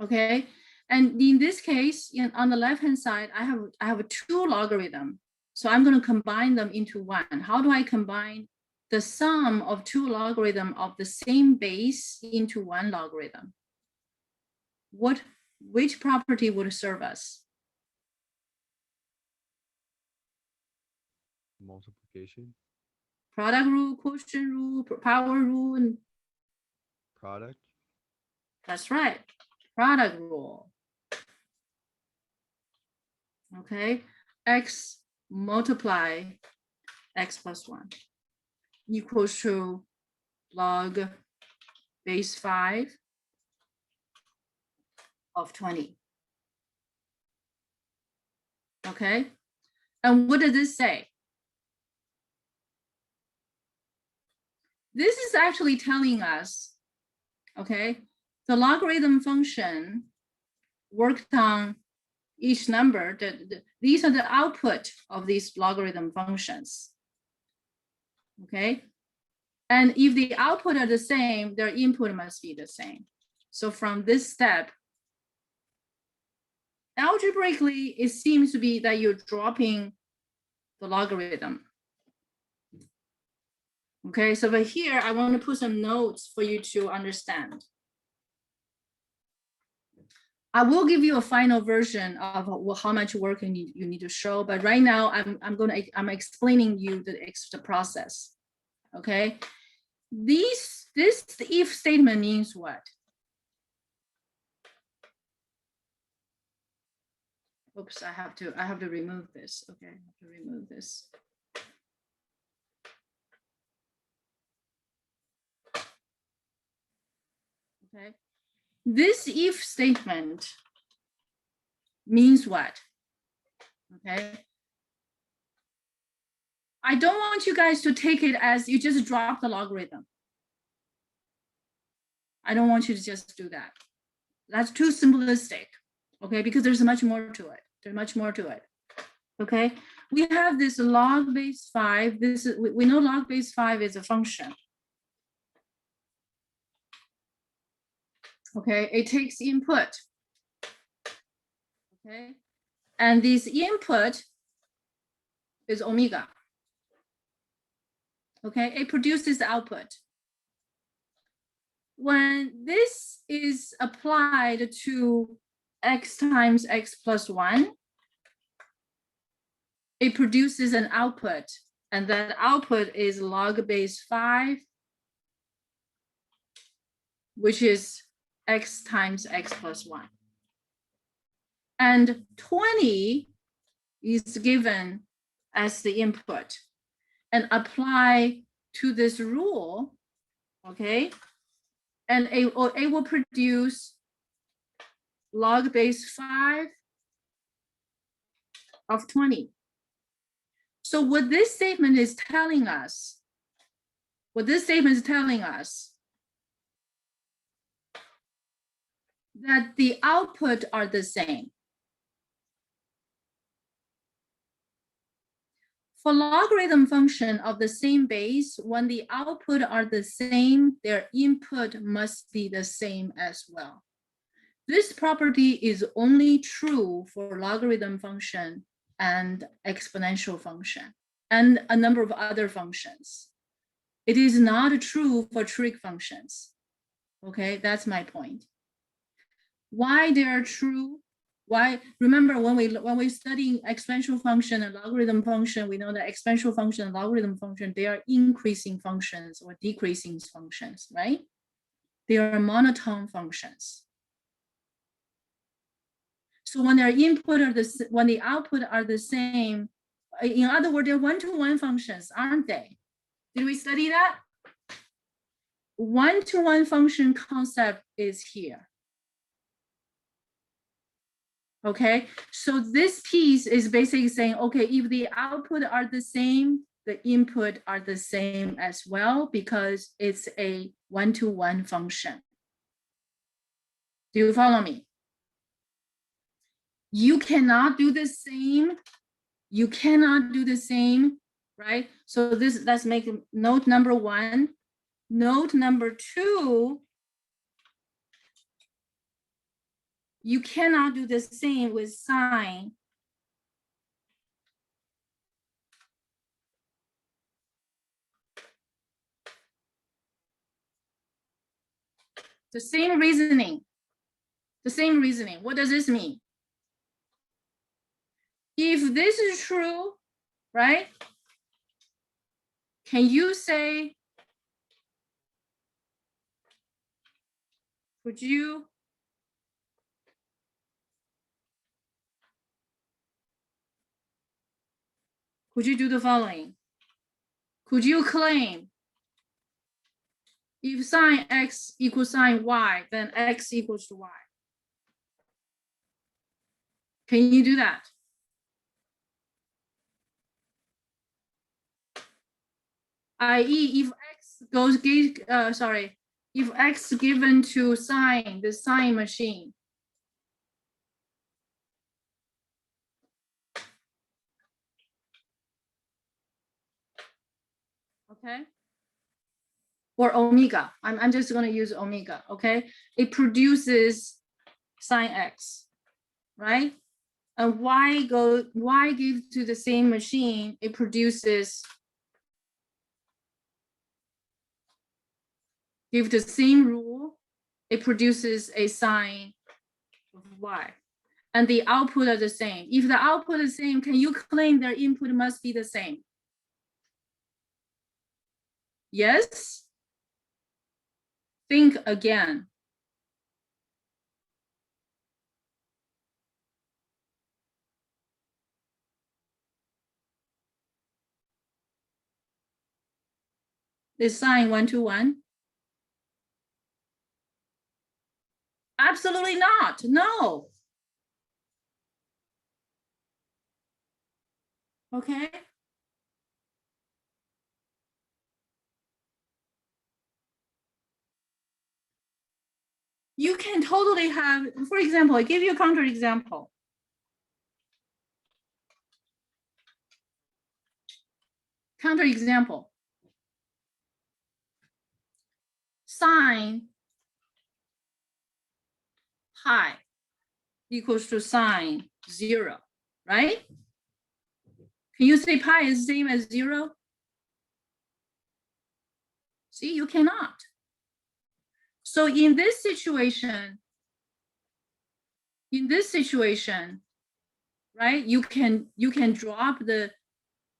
Okay, and in this case, on the left-hand side, I have 2 logarithms. So I'm going to combine them into one. How do I combine the sum of two logarithms of the same base into one logarithm, which property would serve us? Multiplication. Product rule, quotient rule, power rule, and Product. that's right, product rule. Okay, x multiply x plus 1 equals to log base 5 of 20. Okay, and what does this say? This is actually telling us, okay, the logarithm function worked on each number. These are the output of these logarithm functions. Okay, and if the output are the same, their input must be the same. So from this step, algebraically, it seems to be that you're dropping the logarithm. Okay, so but here I want to put some notes for you to understand. I will give you a final version of how much work you need to show, but right now I'm explaining you the process. Okay, this if statement means what? Oops, I have to remove this. Okay, I have to remove this. Okay, this if statement means what? Okay, I don't want you guys to take it as you just drop the logarithm. I don't want you to just do that. That's too simplistic. Okay, because there's much more to it. There's much more to it. Okay, we have this log base 5. This is, we know log base 5 is a function. Okay, it takes input. Okay, and this input is omega. Okay, it produces output. When this is applied to x times x plus 1, it produces an output, and that output is log base 5, which is x times x plus 1. And 20 is given as the input, and apply to this rule, okay? And it will produce log base 5 of 20. So what this statement is telling us, that the output are the same. For logarithm function of the same base, when the output are the same, their input must be the same as well. This property is only true for logarithm function and exponential function and a number of other functions. It is not true for trig functions. Okay, that's my point. Why they are true? Why? Remember when we study exponential function and logarithm function, we know that exponential function and logarithm function, they are increasing functions or decreasing functions, right? They are monotone functions. So when their input are when the output are the same, in other words, they're one-to-one functions, aren't they? Did we study that? One-to-one function concept is here. Okay, so this piece is basically saying, okay, if the output are the same, the input are the same as well, because it's a one-to-one function. Do you follow me? You cannot do the same. You cannot do the same, right? So let's make note number 1. Note number 2, you cannot do the same with sine. The same reasoning. The same reasoning. What does this mean? If this is true, right? Can you say, could you do the following? Could you claim if sine x equals sine y, then x equals to y? Can you do that? I.e., if x goes, if x given to sine, the sine machine, okay? Or omega, I'm just gonna use omega, okay? It produces sine x, right? And y gives to the same machine, it produces, give the same rule, it produces a sine of y. And the output are the same. If the output is the same, can you claim their input must be the same? Yes? Think again. Is sine 1 to 1? Absolutely not, no. Okay. You can totally have, for example, I give you a counter example. Counter example. Sine pi equals to sine 0, right? Can you say pi is the same as 0? See, you cannot. So in this situation, right, you can drop the,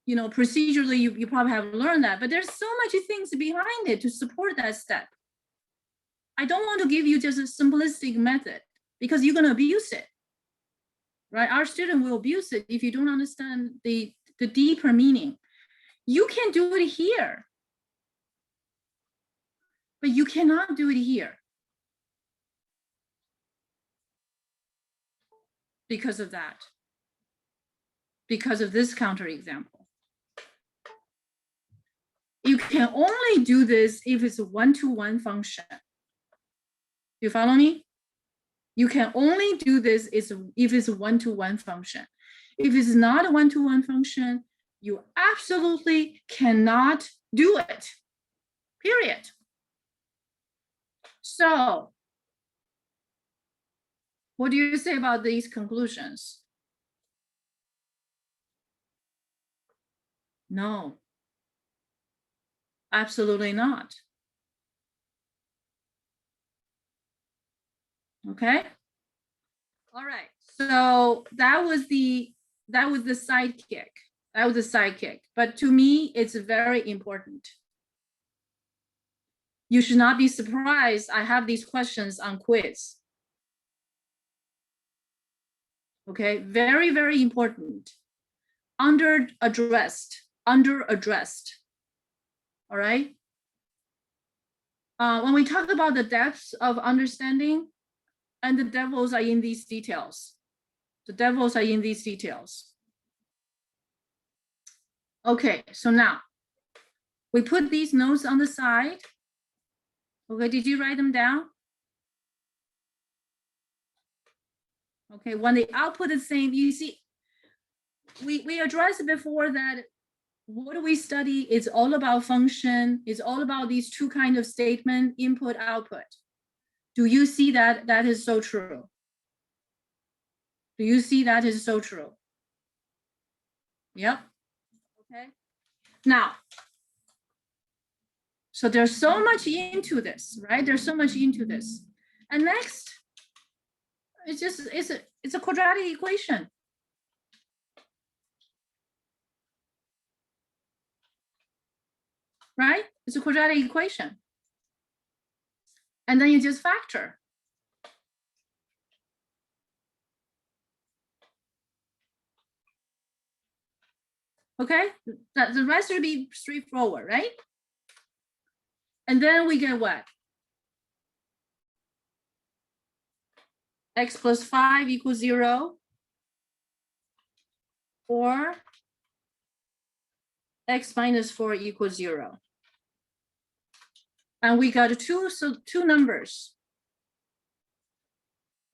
procedurally, you probably have learned that, but there's so much things behind it to support that step. I don't want to give you just a simplistic method because you're going to abuse it, right? Our student will abuse it if you don't understand the deeper meaning. You can do it here, but you cannot do it here because of that, because of this counter example. You can only do this if it's a one-to-one function. You follow me? You can only do this if it's a one-to-one function. If it's not a one-to-one function, you absolutely cannot do it, period. So what do you say about these conclusions? No, absolutely not. Okay. All right. So that was the sidekick. That was the sidekick. But to me, it's very important. You should not be surprised. I have these questions on quiz. Okay, very, very important. Under-addressed. All right. When we talk about the depths of understanding, and the devils are in these details. The devils are in these details. Okay, so now we put these notes on the side. Okay, did you write them down? Okay, when the output is same, you see, we addressed before that what do we study? It's all about function. It's all about these two kinds of statement, input, output. Do you see that? That is so true. Do you see that is so true? Yep. Okay. Now, So there's so much into this, right? There's so much into this. And next, it's a quadratic equation. Right? It's a quadratic equation. And then you just factor. Okay, the rest should be straightforward, right? And then we get what? X plus 5 equals 0. Or x minus 4 equals 0. And we got two numbers.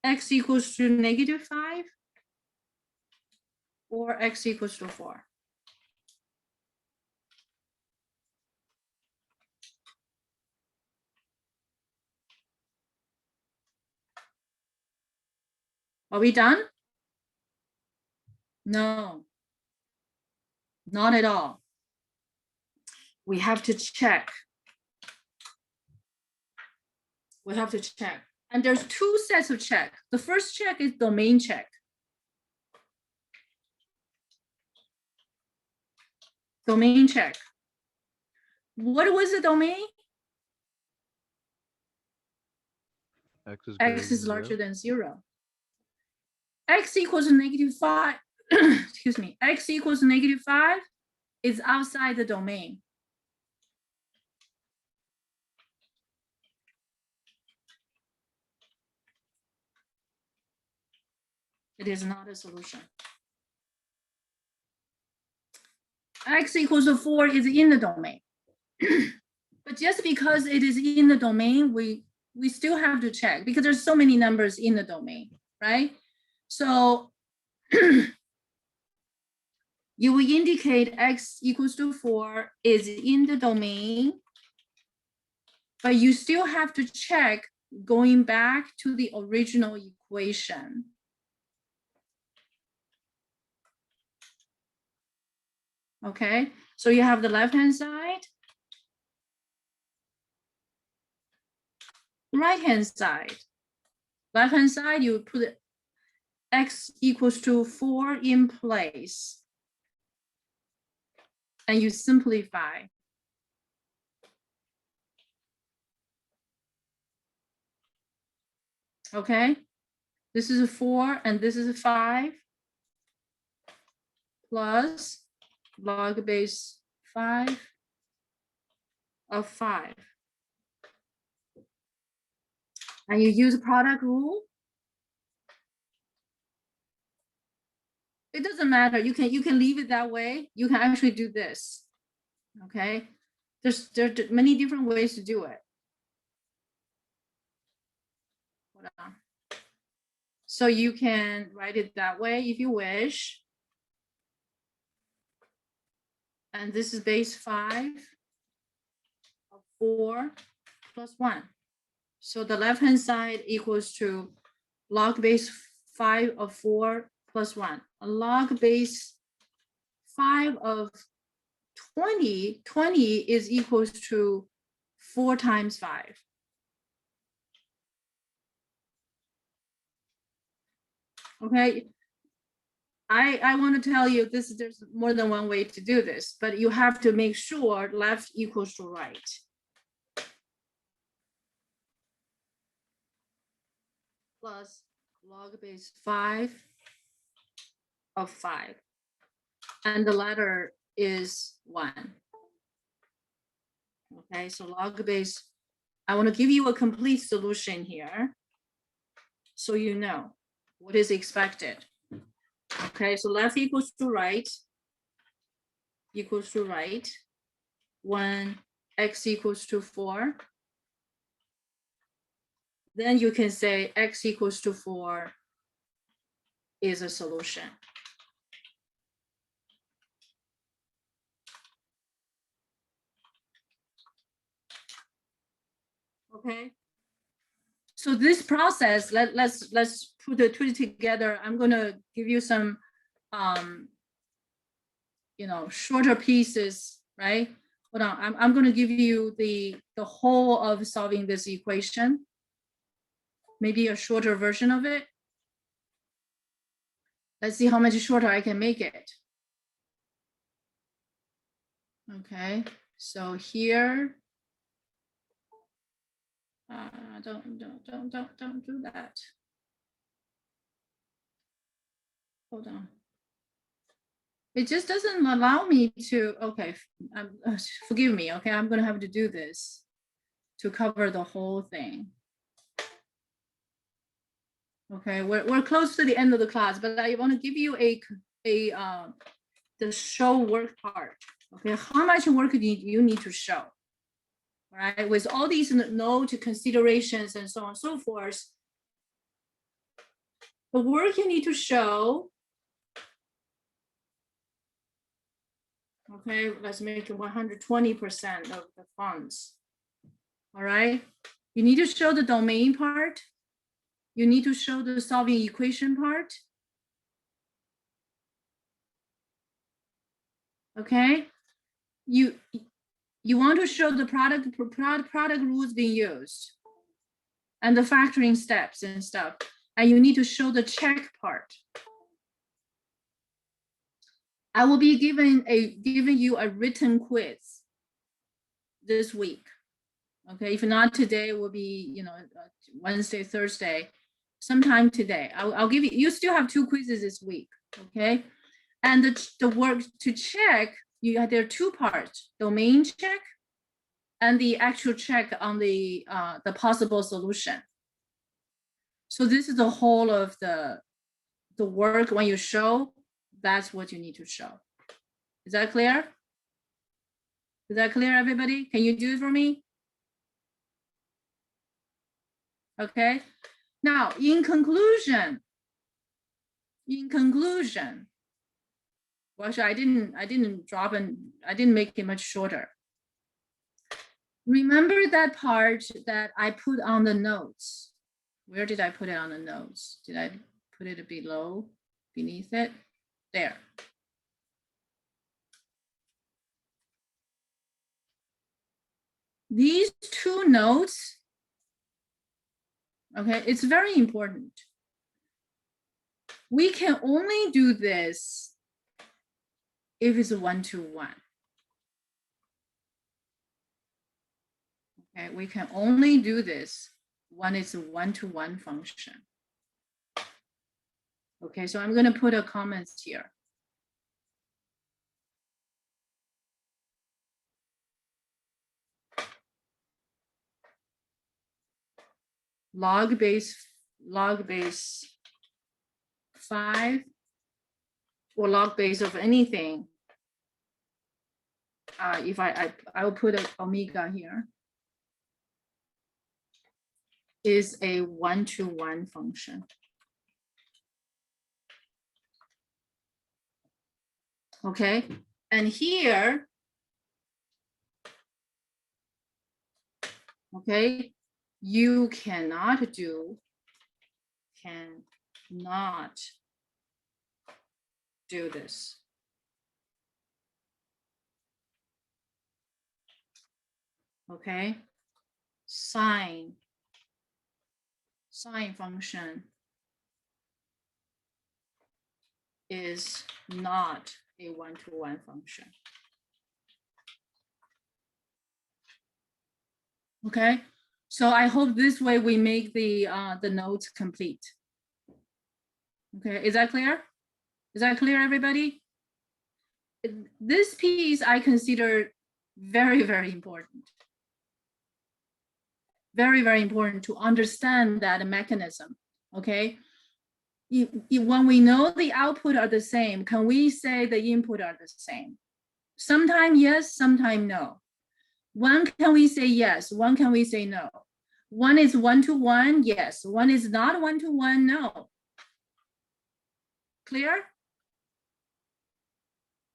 X equals to -5 or x equals to 4. Are we done? No, not at all. We have to check. We have to check. And there's two sets of check. The first check is domain check. Domain check. What was the domain? X is larger than 0. X equals -5. Excuse me. X equals -5 is outside the domain. It is not a solution. X equals to 4 is in the domain. But just because it is in the domain, we still have to check because there's so many numbers in the domain, right? So you will indicate x equals to 4 is in the domain, but you still have to check going back to the original equation. Okay, so you have the left-hand side, right-hand side. Left-hand side, you put x equals to 4 in place. And you simplify. Okay, this is a 4 and this is a 5 plus log base 5 of 5. And you use product rule. It doesn't matter. You can leave it that way. You can actually do this. Okay, there are many different ways to do it. Hold on. So you can write it that way if you wish. And this is base 5 of 4 plus 1. So the left-hand side equals to log base 5 of 4 plus 1. A log base 5 of 20 is equals to 4 times 5. Okay, I want to tell you this, there's more than one way to do this, but you have to make sure left equals to right. Plus log base 5 of 5. And the latter is 1. Okay, so log base, I want to give you a complete solution here so you know what is expected. Okay, so left equals to right when x equals to 4. Then you can say x equals to 4 is a solution. Okay, so this process, let's put it together. I'm gonna give you some shorter pieces, right? hold on, I'm going to give you the whole of solving this equation, maybe a shorter version of it. Let's see how much shorter I can make it. Okay, so here, don't do that. Hold on. It just doesn't allow me to, okay, forgive me, okay, I'm gonna have to do this to cover the whole thing. Okay, we're close to the end of the class, but I want to give you the show work part. Okay, how much work do you need to show? All right, with all these note considerations and so on and so forth, the work you need to show. Okay, let's make it 120% of the funds. All right, you need to show the domain part. You need to show the solving equation part. Okay, you want to show the product rules being used and the factoring steps and stuff, and you need to show the check part. I will be giving you a written quiz this week. Okay, if not today, it will be Wednesday, Thursday, sometime today. I'll give you. You still have 2 quizzes this week. Okay, and the work to check, there are 2 parts: domain check and the actual check on the possible solution. So this is the whole of the work. When you show, that's what you need to show. Is that clear? Is that clear, everybody? Can you do it for me? Okay. Now, in conclusion, well, actually, I didn't drop and I didn't make it much shorter. Remember that part that I put on the notes. Where did I put it on the notes? Did I put it below, beneath it? There. These 2 notes, okay, it's very important. We can only do this if it's a 1-to-1. Okay, we can only do this when it's a 1-to-1 function. Okay, so I'm going to put a comment here. Log base 5 or log base of anything. If I will put an omega here, is a 1-to-1 function. Okay, and here, okay, you cannot do this. Okay, sine function is not a 1-to-1 function. Okay, so I hope this way we make the notes complete. Okay, is that clear? Is that clear, everybody? This piece I consider very, very important. Very, very important to understand that mechanism. Okay, when we know the output are the same, can we say the input are the same? Sometimes yes, sometimes no. One can we say yes, one can we say no. One is 1-to-1, yes. One is not 1-to-1, no. Clear?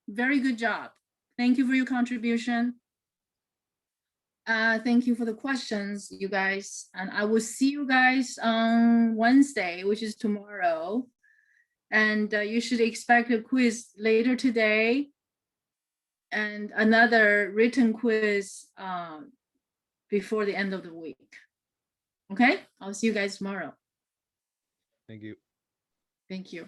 Very good job. Thank you for your contribution. Thank you for the questions, you guys. And I will see you guys on Wednesday, which is tomorrow. And you should expect a quiz later today. and another written quiz before the end of the week. Okay, I'll see you guys tomorrow. Thank you. Thank you.